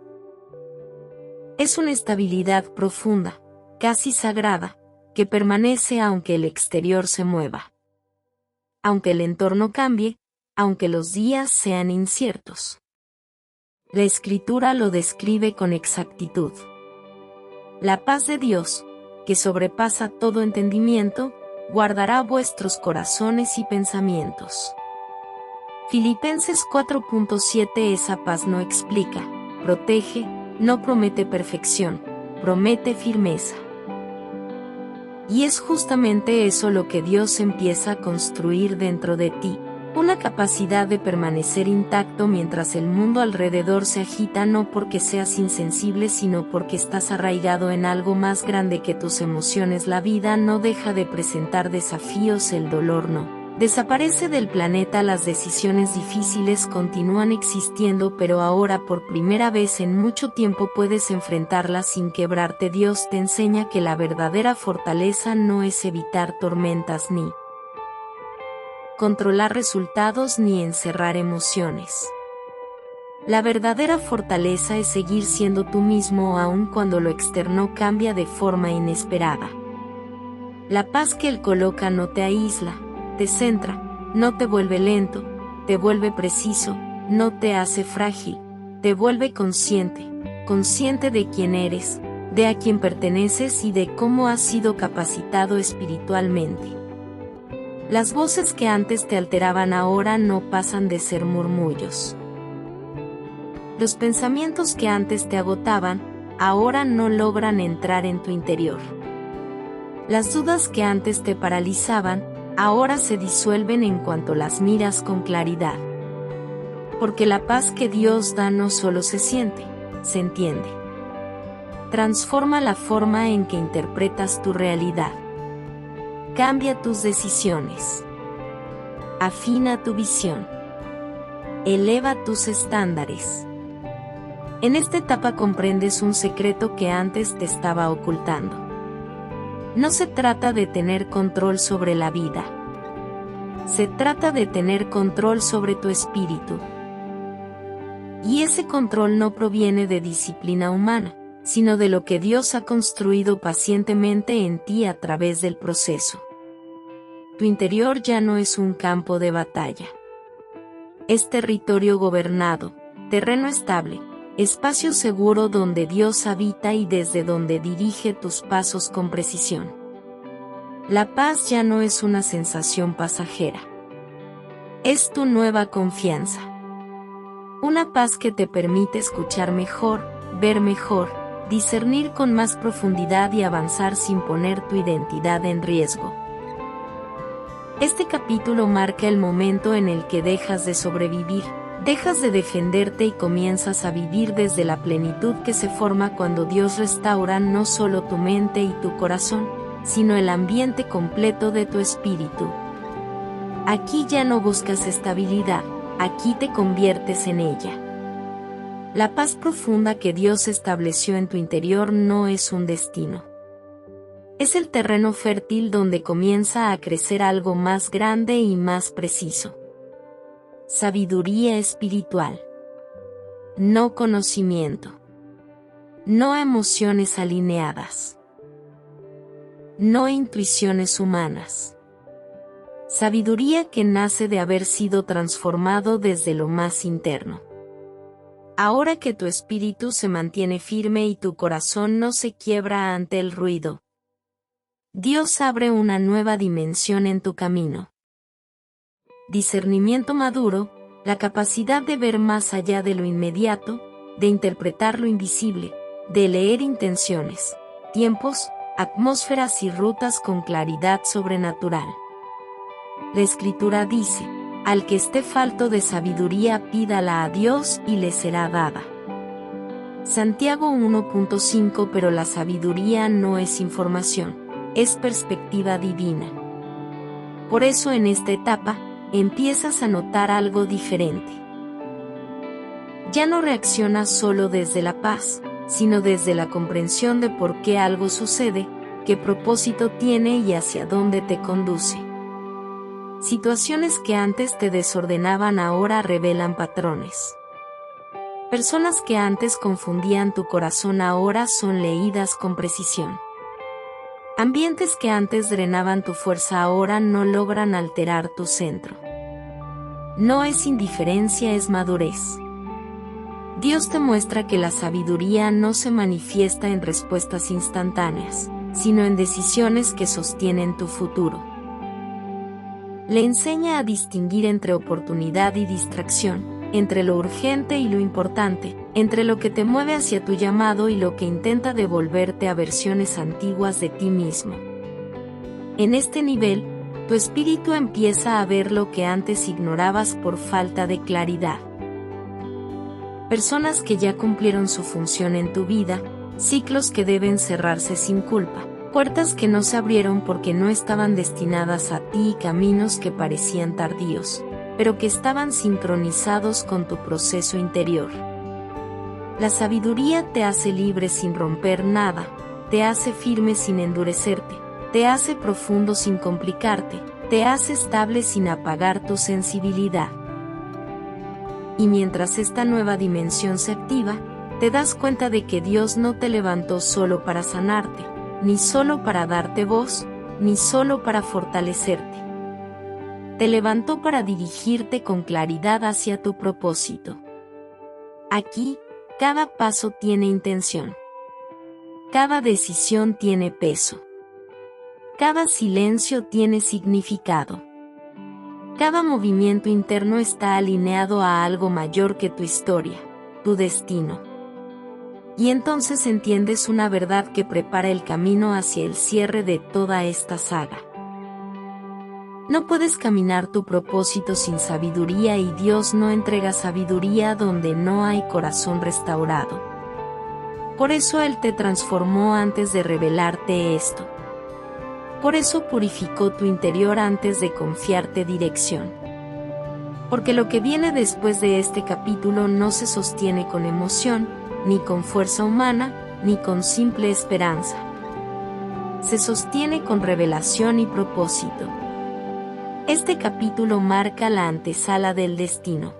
Es una estabilidad profunda, casi sagrada, que permanece aunque el exterior se mueva. Aunque el entorno cambie, aunque los días sean inciertos. La Escritura lo describe con exactitud. La paz de Dios, que sobrepasa todo entendimiento, guardará vuestros corazones y pensamientos. Filipenses 4.7. Esa paz no explica, protege, no promete perfección, promete firmeza. Y es justamente eso lo que Dios empieza a construir dentro de ti, una capacidad de permanecer intacto mientras el mundo alrededor se agita, no porque seas insensible sino porque estás arraigado en algo más grande que tus emociones. La vida no deja de presentar desafíos, el dolor no desaparece del planeta, las decisiones difíciles continúan existiendo, pero ahora por primera vez en mucho tiempo puedes enfrentarlas sin quebrarte. Dios te enseña que la verdadera fortaleza no es evitar tormentas ni controlar resultados ni encerrar emociones. La verdadera fortaleza es seguir siendo tú mismo aun cuando lo externo cambia de forma inesperada. La paz que Él coloca no te aísla, te centra, no te vuelve lento, te vuelve preciso, no te hace frágil, te vuelve consciente, consciente de quién eres, de a quién perteneces y de cómo has sido capacitado espiritualmente. Las voces que antes te alteraban ahora no pasan de ser murmullos. Los pensamientos que antes te agotaban, ahora no logran entrar en tu interior. Las dudas que antes te paralizaban, ahora se disuelven en cuanto las miras con claridad. Porque la paz que Dios da no solo se siente, se entiende. Transforma la forma en que interpretas tu realidad. Cambia tus decisiones. Afina tu visión. Eleva tus estándares. En esta etapa comprendes un secreto que antes te estaba ocultando. No se trata de tener control sobre la vida. Se trata de tener control sobre tu espíritu. Y ese control no proviene de disciplina humana, sino de lo que Dios ha construido pacientemente en ti a través del proceso. Tu interior ya no es un campo de batalla. Es territorio gobernado, terreno estable, espacio seguro donde Dios habita y desde donde dirige tus pasos con precisión. La paz ya no es una sensación pasajera. Es tu nueva confianza. Una paz que te permite escuchar mejor, ver mejor, discernir con más profundidad y avanzar sin poner tu identidad en riesgo. Este capítulo marca el momento en el que dejas de sobrevivir, dejas de defenderte y comienzas a vivir desde la plenitud que se forma cuando Dios restaura no solo tu mente y tu corazón, sino el ambiente completo de tu espíritu. Aquí ya no buscas estabilidad, aquí te conviertes en ella. La paz profunda que Dios estableció en tu interior no es un destino. Es el terreno fértil donde comienza a crecer algo más grande y más preciso. Sabiduría espiritual. No conocimiento. No emociones alineadas. No intuiciones humanas. Sabiduría que nace de haber sido transformado desde lo más interno. Ahora que tu espíritu se mantiene firme y tu corazón no se quiebra ante el ruido, Dios abre una nueva dimensión en tu camino. Discernimiento maduro, la capacidad de ver más allá de lo inmediato, de interpretar lo invisible, de leer intenciones, tiempos, atmósferas y rutas con claridad sobrenatural. La Escritura dice: al que esté falto de sabiduría pídala a Dios y le será dada. Santiago 1.5. Pero la sabiduría no es información, es perspectiva divina. Por eso en esta etapa, empiezas a notar algo diferente. Ya no reaccionas solo desde la paz, sino desde la comprensión de por qué algo sucede, qué propósito tiene y hacia dónde te conduce. Situaciones que antes te desordenaban ahora revelan patrones. Personas que antes confundían tu corazón ahora son leídas con precisión. Ambientes que antes drenaban tu fuerza ahora no logran alterar tu centro. No es indiferencia, es madurez. Dios te muestra que la sabiduría no se manifiesta en respuestas instantáneas, sino en decisiones que sostienen tu futuro. Le enseña a distinguir entre oportunidad y distracción, entre lo urgente y lo importante, entre lo que te mueve hacia tu llamado y lo que intenta devolverte a versiones antiguas de ti mismo. En este nivel, tu espíritu empieza a ver lo que antes ignorabas por falta de claridad. Personas que ya cumplieron su función en tu vida, ciclos que deben cerrarse sin culpa, puertas que no se abrieron porque no estaban destinadas a ti y caminos que parecían tardíos, pero que estaban sincronizados con tu proceso interior. La sabiduría te hace libre sin romper nada, te hace firme sin endurecerte, te hace profundo sin complicarte, te hace estable sin apagar tu sensibilidad. Y mientras esta nueva dimensión se activa, te das cuenta de que Dios no te levantó solo para sanarte, ni solo para darte voz, ni solo para fortalecerte. Te levantó para dirigirte con claridad hacia tu propósito. Aquí, cada paso tiene intención. Cada decisión tiene peso. Cada silencio tiene significado. Cada movimiento interno está alineado a algo mayor que tu historia, tu destino. Y entonces entiendes una verdad que prepara el camino hacia el cierre de toda esta saga. No puedes caminar tu propósito sin sabiduría y Dios no entrega sabiduría donde no hay corazón restaurado. Por eso Él te transformó antes de revelarte esto. Por eso purificó tu interior antes de confiarte dirección. Porque lo que viene después de este capítulo no se sostiene con emoción, ni con fuerza humana, ni con simple esperanza. Se sostiene con revelación y propósito. Este capítulo marca la antesala del destino.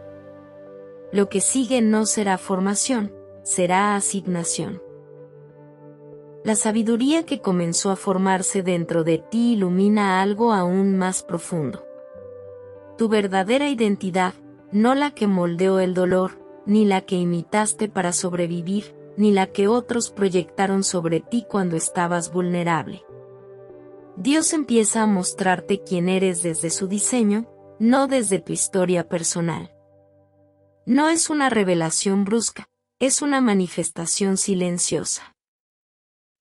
Lo que sigue no será formación, será asignación. La sabiduría que comenzó a formarse dentro de ti ilumina algo aún más profundo. Tu verdadera identidad, no la que moldeó el dolor, ni la que imitaste para sobrevivir, ni la que otros proyectaron sobre ti cuando estabas vulnerable. Dios empieza a mostrarte quién eres desde su diseño, no desde tu historia personal. No es una revelación brusca, es una manifestación silenciosa.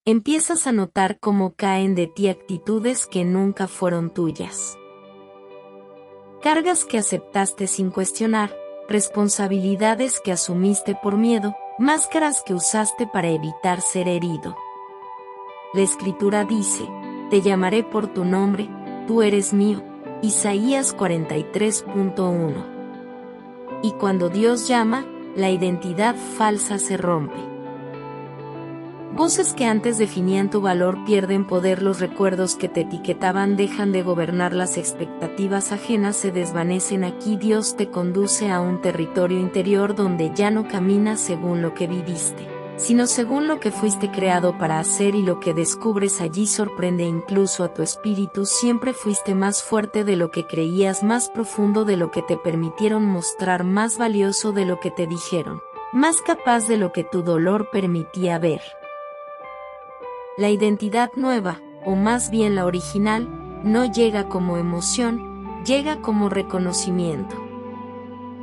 empiezas a notar cómo caen de ti actitudes que nunca fueron tuyas. Cargas que aceptaste sin cuestionar, responsabilidades que asumiste por miedo, máscaras que usaste para evitar ser herido. La Escritura dice, te llamaré por tu nombre, tú eres mío. Isaías 43.1. Y cuando Dios llama, la identidad falsa se rompe. Voces que antes definían tu valor pierden poder, los recuerdos que te etiquetaban dejan de gobernar, las expectativas ajenas se desvanecen. Aquí Dios te conduce a un territorio interior donde ya no caminas según lo que viviste, sino según lo que fuiste creado para hacer, y lo que descubres allí sorprende incluso a tu espíritu. Siempre fuiste más fuerte de lo que creías, más profundo de lo que te permitieron mostrar, más valioso de lo que te dijeron, más capaz de lo que tu dolor permitía ver. La identidad nueva, o más bien la original, no llega como emoción, llega como reconocimiento.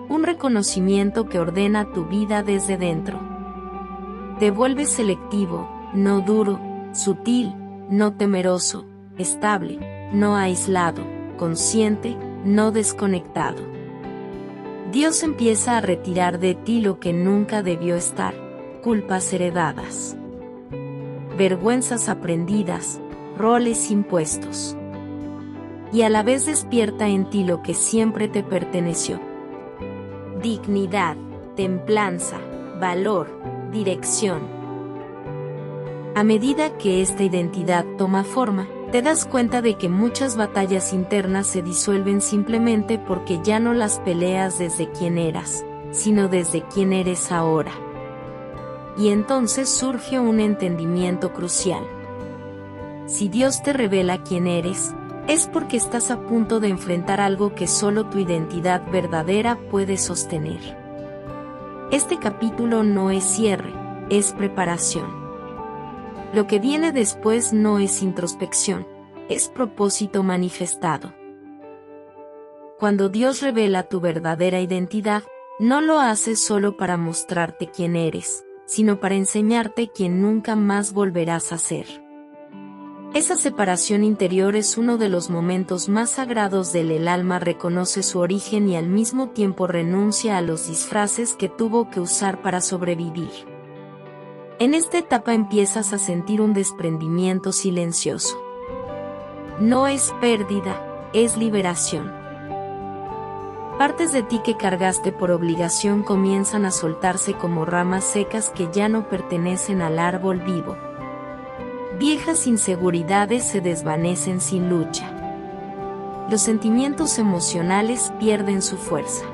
Un reconocimiento que ordena tu vida desde dentro. Te vuelves selectivo, no duro, sutil, no temeroso, estable, no aislado, consciente, no desconectado. Dios empieza a retirar de ti lo que nunca debió estar, culpas heredadas, vergüenzas aprendidas, roles impuestos. Y a la vez despierta en ti lo que siempre te perteneció. Dignidad, templanza, valor, dirección. A medida que esta identidad toma forma, te das cuenta de que muchas batallas internas se disuelven simplemente porque ya no las peleas desde quién eras, sino desde quién eres ahora. Y entonces surge un entendimiento crucial. Si Dios te revela quién eres, es porque estás a punto de enfrentar algo que solo tu identidad verdadera puede sostener. Este capítulo no es cierre, es preparación. Lo que viene después no es introspección, es propósito manifestado. Cuando Dios revela tu verdadera identidad, no lo hace solo para mostrarte quién eres, sino para enseñarte quién nunca más volverás a ser. Esa separación interior es uno de los momentos más sagrados del alma. Reconoce su origen y al mismo tiempo renuncia a los disfraces que tuvo que usar para sobrevivir. En esta etapa empiezas a sentir un desprendimiento silencioso. No es pérdida, es liberación. Partes de ti que cargaste por obligación comienzan a soltarse como ramas secas que ya no pertenecen al árbol vivo. Viejas inseguridades se desvanecen sin lucha. Los sentimientos emocionales pierden su fuerza.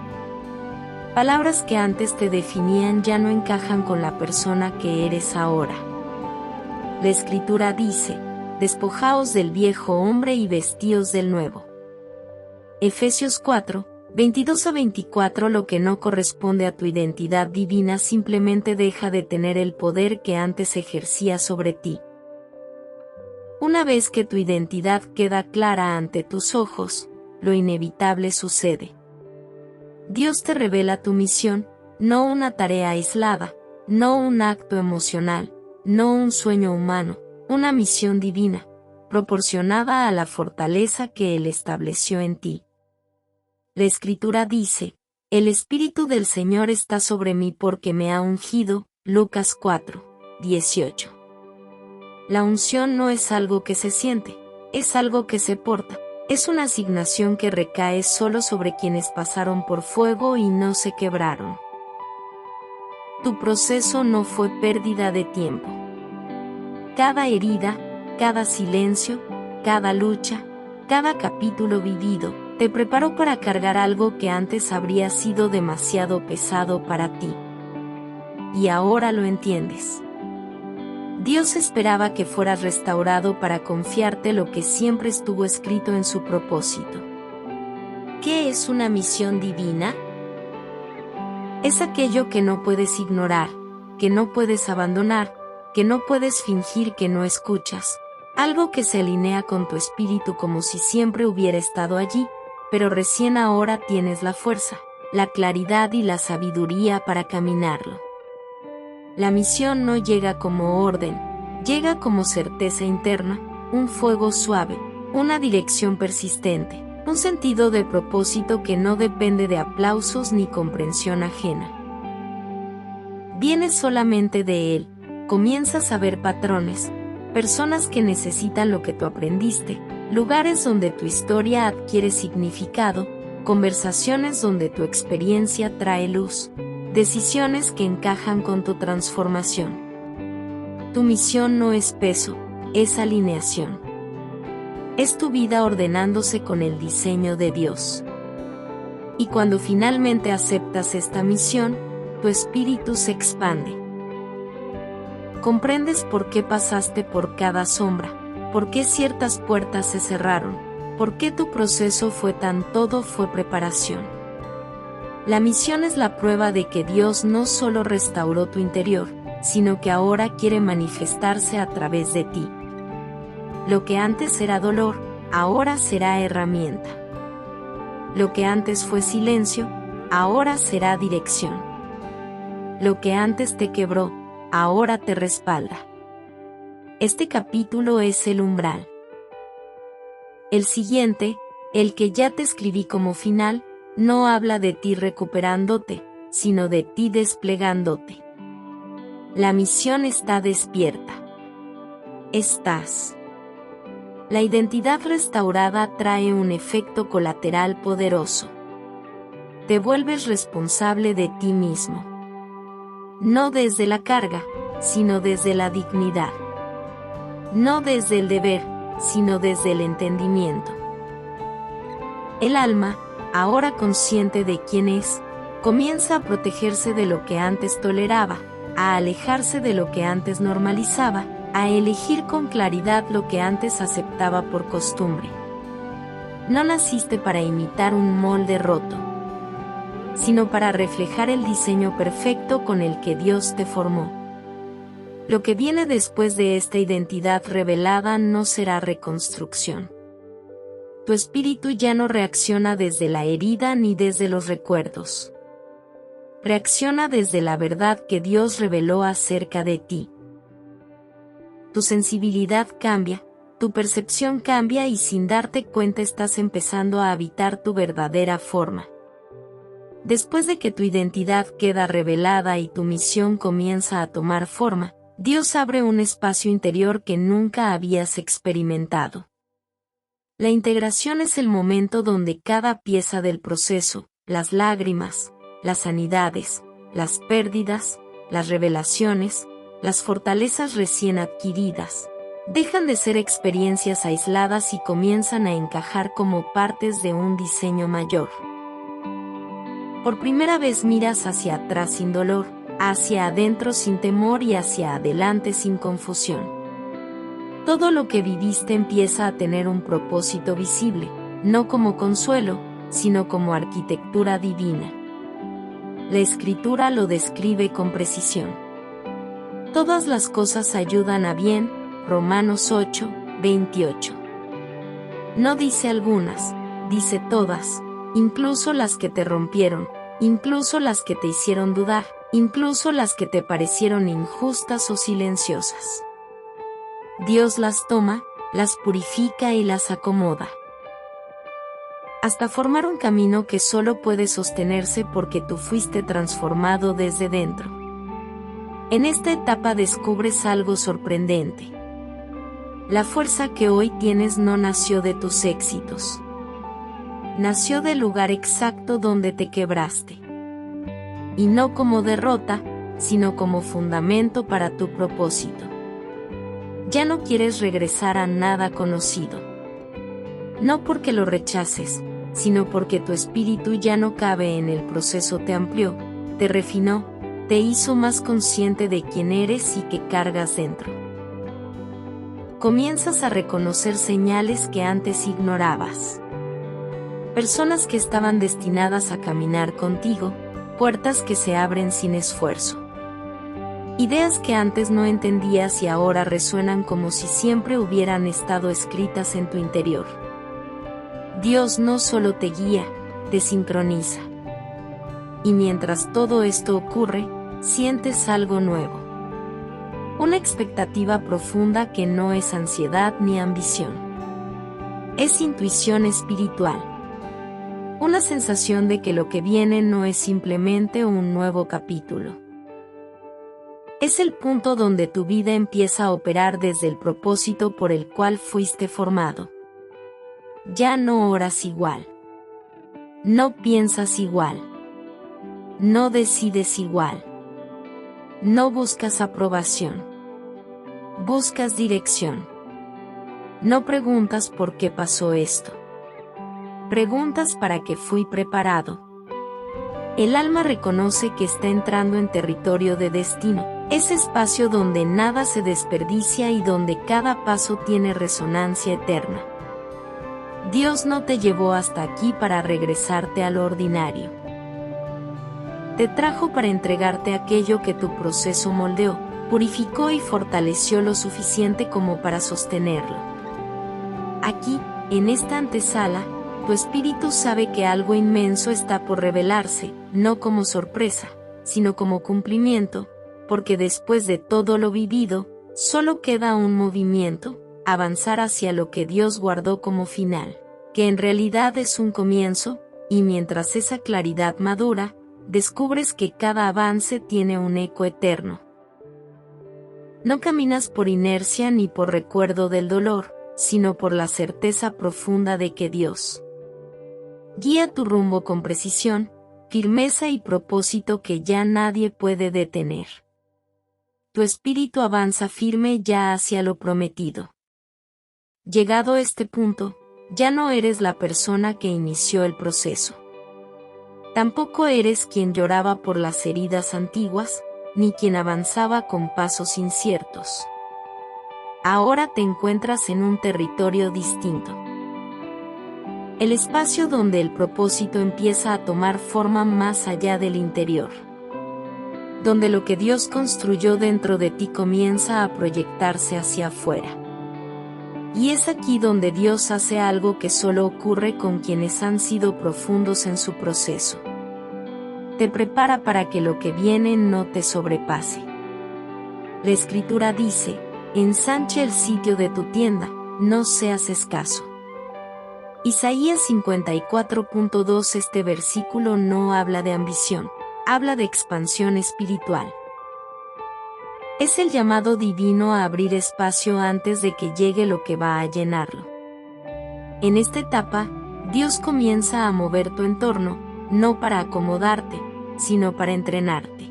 Palabras que antes te definían ya no encajan con la persona que eres ahora. La Escritura dice, despojaos del viejo hombre y vestíos del nuevo. Efesios 4, 22-24. Lo que no corresponde a tu identidad divina simplemente deja de tener el poder que antes ejercía sobre ti. Una vez que tu identidad queda clara ante tus ojos, lo inevitable sucede. Dios te revela tu misión, no una tarea aislada, no un acto emocional, no un sueño humano, una misión divina, proporcionada a la fortaleza que Él estableció en ti. La Escritura dice, el Espíritu del Señor está sobre mí porque me ha ungido, Lucas 4, 18. La unción no es algo que se siente, es algo que se porta, es una asignación que recae solo sobre quienes pasaron por fuego y no se quebraron. Tu proceso no fue pérdida de tiempo. Cada herida, cada silencio, cada lucha, cada capítulo vivido, te preparó para cargar algo que antes habría sido demasiado pesado para ti. Y ahora lo entiendes. Dios esperaba que fueras restaurado para confiarte lo que siempre estuvo escrito en su propósito. ¿Qué es una misión divina? Es aquello que no puedes ignorar, que no puedes abandonar, que no puedes fingir que no escuchas, algo que se alinea con tu espíritu como si siempre hubiera estado allí, pero recién ahora tienes la fuerza, la claridad y la sabiduría para caminarlo. La misión no llega como orden, Llega como certeza interna, un fuego suave, una dirección persistente, un sentido de propósito que no depende de aplausos ni comprensión ajena. Viene solamente de él, comienzas a ver patrones, personas que necesitan lo que tú aprendiste, lugares donde tu historia adquiere significado, conversaciones donde tu experiencia trae luz, decisiones que encajan con tu transformación. Tu misión no es peso, es alineación. Es tu vida ordenándose con el diseño de Dios. Y cuando finalmente aceptas esta misión, tu espíritu se expande. Comprendes por qué pasaste por cada sombra, por qué ciertas puertas se cerraron, por qué tu proceso fue todo fue preparación. La misión es la prueba de que Dios no solo restauró tu interior, sino que ahora quiere manifestarse a través de ti. Lo que antes era dolor, ahora será herramienta. Lo que antes fue silencio, ahora será dirección. Lo que antes te quebró, ahora te respalda. Este capítulo es el umbral. El siguiente, el que ya te escribí como final, no habla de ti recuperándote, sino de ti desplegándote. La misión está despierta. Estás. La identidad restaurada trae un efecto colateral poderoso. Te vuelves responsable de ti mismo. No desde la carga, sino desde la dignidad. No desde el deber, sino desde el entendimiento. El alma, ahora consciente de quién es, comienza a protegerse de lo que antes toleraba, a alejarse de lo que antes normalizaba, a elegir con claridad lo que antes aceptaba por costumbre. No naciste para imitar un molde roto, sino para reflejar el diseño perfecto con el que Dios te formó. Lo que viene después de esta identidad revelada no será reconstrucción. Tu espíritu ya no reacciona desde la herida ni desde los recuerdos. Reacciona desde la verdad que Dios reveló acerca de ti. Tu sensibilidad cambia, tu percepción cambia y sin darte cuenta estás empezando a habitar tu verdadera forma. Después de que tu identidad queda revelada y tu misión comienza a tomar forma, Dios abre un espacio interior que nunca habías experimentado. La integración es el momento donde cada pieza del proceso, las lágrimas, las sanidades, las pérdidas, las revelaciones, las fortalezas recién adquiridas, dejan de ser experiencias aisladas y comienzan a encajar como partes de un diseño mayor. Por primera vez miras hacia atrás sin dolor, hacia adentro sin temor y hacia adelante sin confusión. Todo lo que viviste empieza a tener un propósito visible, no como consuelo, sino como arquitectura divina. La Escritura lo describe con precisión. Todas las cosas ayudan a bien, Romanos 8, 28. No dice algunas, dice todas, incluso las que te rompieron, incluso las que te hicieron dudar, incluso las que te parecieron injustas o silenciosas. Dios las toma, las purifica y las acomoda. Hasta formar un camino que solo puede sostenerse porque tú fuiste transformado desde dentro. En esta etapa descubres algo sorprendente. La fuerza que hoy tienes no nació de tus éxitos. Nació del lugar exacto donde te quebraste. Y no como derrota, sino como fundamento para tu propósito. Ya no quieres regresar a nada conocido. No porque lo rechaces, sino porque tu espíritu ya no cabe en el proceso, te amplió, te refinó, te hizo más consciente de quién eres y qué cargas dentro. Comienzas a reconocer señales que antes ignorabas. Personas que estaban destinadas a caminar contigo, puertas que se abren sin esfuerzo. Ideas que antes no entendías y ahora resuenan como si siempre hubieran estado escritas en tu interior. Dios no solo te guía, te sincroniza. Y mientras todo esto ocurre, sientes algo nuevo. Una expectativa profunda que no es ansiedad ni ambición. Es intuición espiritual. Una sensación de que lo que viene no es simplemente un nuevo capítulo. Es el punto donde tu vida empieza a operar desde el propósito por el cual fuiste formado. Ya no oras igual. No piensas igual. No decides igual. No buscas aprobación. Buscas dirección. No preguntas por qué pasó esto. Preguntas para qué fui preparado. El alma reconoce que está entrando en territorio de destino, ese espacio donde nada se desperdicia y donde cada paso tiene resonancia eterna. Dios no te llevó hasta aquí para regresarte a lo ordinario. Te trajo para entregarte aquello que tu proceso moldeó, purificó y fortaleció lo suficiente como para sostenerlo. Aquí, en esta antesala, tu espíritu sabe que algo inmenso está por revelarse, no como sorpresa, sino como cumplimiento, porque después de todo lo vivido, solo queda un movimiento, avanzar hacia lo que Dios guardó como final, que en realidad es un comienzo, y mientras esa claridad madura, descubres que cada avance tiene un eco eterno. No caminas por inercia ni por recuerdo del dolor, sino por la certeza profunda de que Dios guía tu rumbo con precisión, firmeza y propósito que ya nadie puede detener. Tu espíritu avanza firme ya hacia lo prometido. Llegado a este punto, ya no eres la persona que inició el proceso. Tampoco eres quien lloraba por las heridas antiguas, ni quien avanzaba con pasos inciertos. Ahora te encuentras en un territorio distinto. El espacio donde el propósito empieza a tomar forma más allá del interior. Donde lo que Dios construyó dentro de ti comienza a proyectarse hacia afuera. Y es aquí donde Dios hace algo que solo ocurre con quienes han sido profundos en su proceso. Te prepara para que lo que viene no te sobrepase. La Escritura dice: ensancha el sitio de tu tienda, no seas escaso. Isaías 54.2. Este versículo no habla de ambición, habla de expansión espiritual. Es el llamado divino a abrir espacio antes de que llegue lo que va a llenarlo. En esta etapa, Dios comienza a mover tu entorno, no para acomodarte, sino para entrenarte.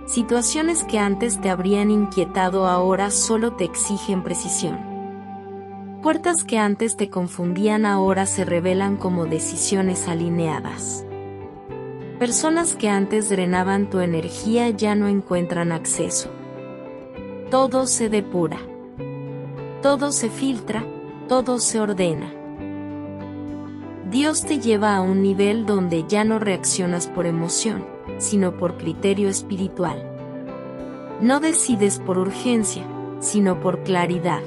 Situaciones que antes te habrían inquietado ahora solo te exigen precisión. Puertas que antes te confundían ahora se revelan como decisiones alineadas. Personas que antes drenaban tu energía ya no encuentran acceso. Todo se depura. Todo se filtra, todo se ordena. Dios te lleva a un nivel donde ya no reaccionas por emoción, sino por criterio espiritual. No decides por urgencia, sino por claridad.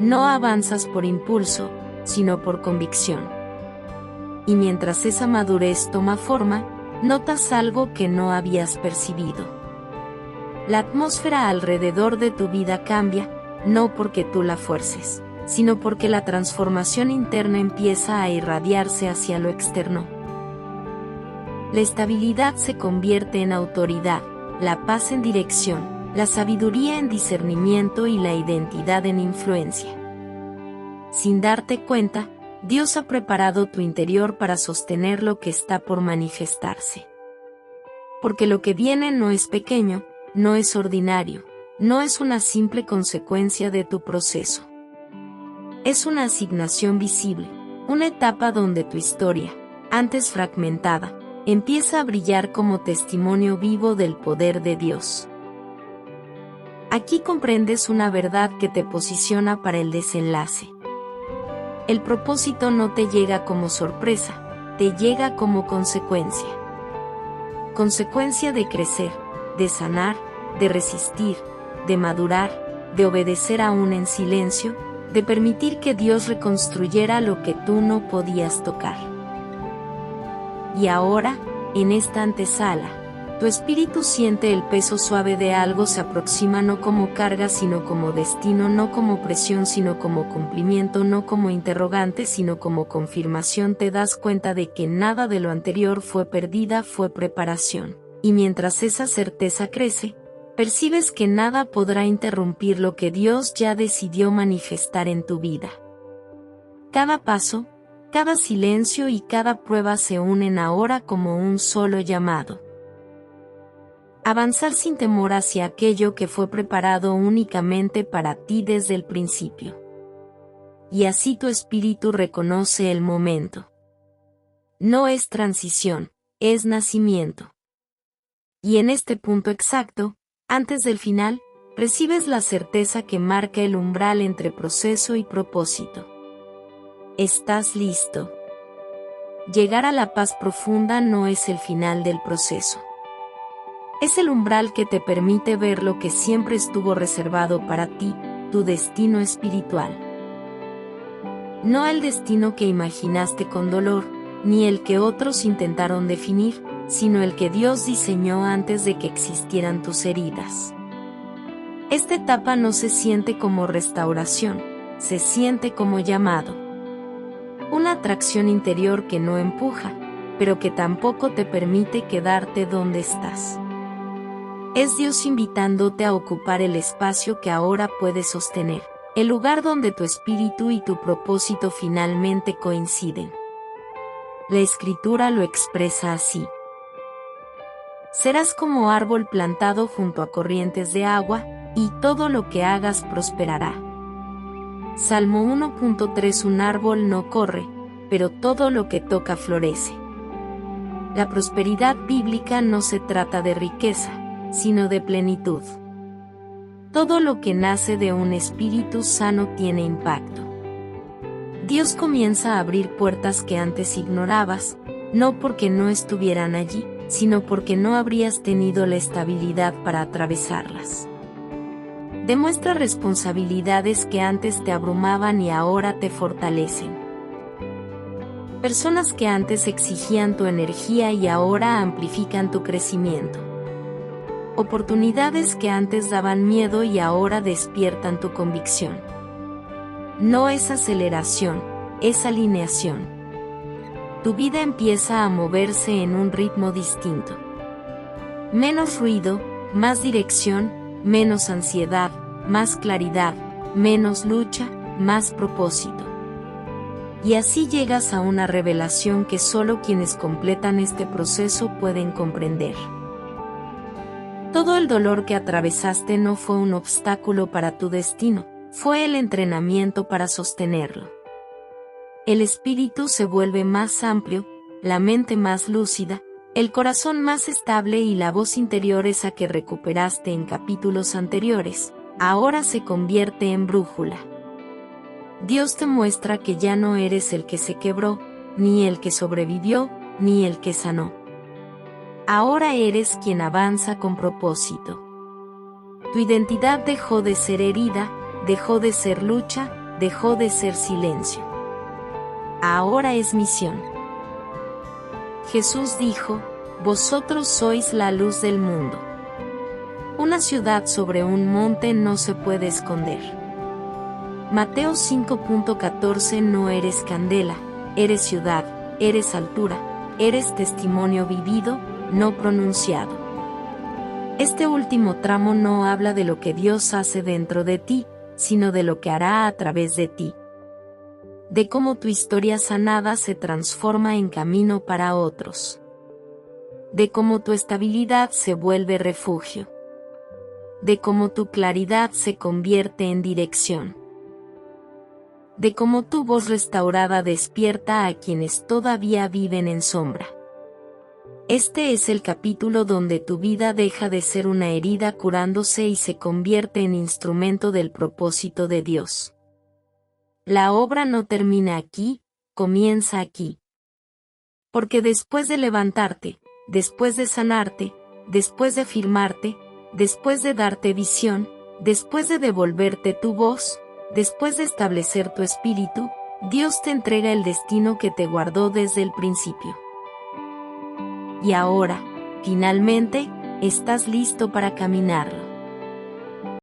No avanzas por impulso, sino por convicción. Y mientras esa madurez toma forma, notas algo que no habías percibido. La atmósfera alrededor de tu vida cambia, no porque tú la fuerces, sino porque la transformación interna empieza a irradiarse hacia lo externo. La estabilidad se convierte en autoridad, la paz en dirección, la sabiduría en discernimiento y la identidad en influencia. Sin darte cuenta, Dios ha preparado tu interior para sostener lo que está por manifestarse. Porque lo que viene no es pequeño, no es ordinario, no es una simple consecuencia de tu proceso. Es una asignación visible, una etapa donde tu historia, antes fragmentada, empieza a brillar como testimonio vivo del poder de Dios. Aquí comprendes una verdad que te posiciona para el desenlace. El propósito no te llega como sorpresa, te llega como consecuencia. Consecuencia de crecer, de sanar, de resistir, de madurar, de obedecer aún en silencio, de permitir que Dios reconstruyera lo que tú no podías tocar. Y ahora, en esta antesala, Tu espíritu siente el peso suave de algo, se aproxima no como carga sino como destino, no como presión sino como cumplimiento, no como interrogante sino como confirmación. Te das cuenta de que nada de lo anterior fue pérdida, fue preparación. Y mientras esa certeza crece, percibes que nada podrá interrumpir lo que Dios ya decidió manifestar en tu vida. Cada paso, cada silencio y cada prueba se unen ahora como un solo llamado. Avanzar sin temor hacia aquello que fue preparado únicamente para ti desde el principio. Y así tu espíritu reconoce el momento. No es transición, es nacimiento. Y en este punto exacto, antes del final, recibes la certeza que marca el umbral entre proceso y propósito. Estás listo. Llegar a la paz profunda no es el final del proceso. Es el umbral que te permite ver lo que siempre estuvo reservado para ti, tu destino espiritual. No el destino que imaginaste con dolor, ni el que otros intentaron definir, sino el que Dios diseñó antes de que existieran tus heridas. Esta etapa no se siente como restauración, se siente como llamado. Una atracción interior que no empuja, pero que tampoco te permite quedarte donde estás. Es Dios invitándote a ocupar el espacio que ahora puedes sostener, el lugar donde tu espíritu y tu propósito finalmente coinciden. La Escritura lo expresa así. Serás como árbol plantado junto a corrientes de agua, y todo lo que hagas prosperará. Salmo 1.3. Un árbol no corre, pero todo lo que toca florece. La prosperidad bíblica no se trata de riqueza, sino de plenitud. Todo lo que nace de un espíritu sano tiene impacto. Dios comienza a abrir puertas que antes ignorabas, no porque no estuvieran allí, sino porque no habrías tenido la estabilidad para atravesarlas. Demuestra responsabilidades que antes te abrumaban y ahora te fortalecen. Personas que antes exigían tu energía y ahora amplifican tu crecimiento. Oportunidades que antes daban miedo y ahora despiertan tu convicción. No es aceleración, es alineación. Tu vida empieza a moverse en un ritmo distinto. Menos ruido, más dirección, menos ansiedad, más claridad, menos lucha, más propósito. Y así llegas a una revelación que solo quienes completan este proceso pueden comprender. Todo el dolor que atravesaste no fue un obstáculo para tu destino, fue el entrenamiento para sostenerlo. El espíritu se vuelve más amplio, la mente más lúcida, el corazón más estable y la voz interior, esa que recuperaste en capítulos anteriores, ahora se convierte en brújula. Dios te muestra que ya no eres el que se quebró, ni el que sobrevivió, ni el que sanó. Ahora eres quien avanza con propósito. Tu identidad dejó de ser herida, dejó de ser lucha, dejó de ser silencio. Ahora es misión. Jesús dijo, vosotros sois la luz del mundo. Una ciudad sobre un monte no se puede esconder. Mateo 5.14. No eres candela, eres ciudad, eres altura, eres testimonio vivido, no pronunciado. Este último tramo no habla de lo que Dios hace dentro de ti, sino de lo que hará a través de ti. De cómo tu historia sanada se transforma en camino para otros. De cómo tu estabilidad se vuelve refugio. De cómo tu claridad se convierte en dirección. De cómo tu voz restaurada despierta a quienes todavía viven en sombra. Este es el capítulo donde tu vida deja de ser una herida curándose y se convierte en instrumento del propósito de Dios. La obra no termina aquí, comienza aquí. Porque después de levantarte, después de sanarte, después de afirmarte, después de darte visión, después de devolverte tu voz, después de establecer tu espíritu, Dios te entrega el destino que te guardó desde el principio. Y ahora, Finalmente, estás listo para caminarlo.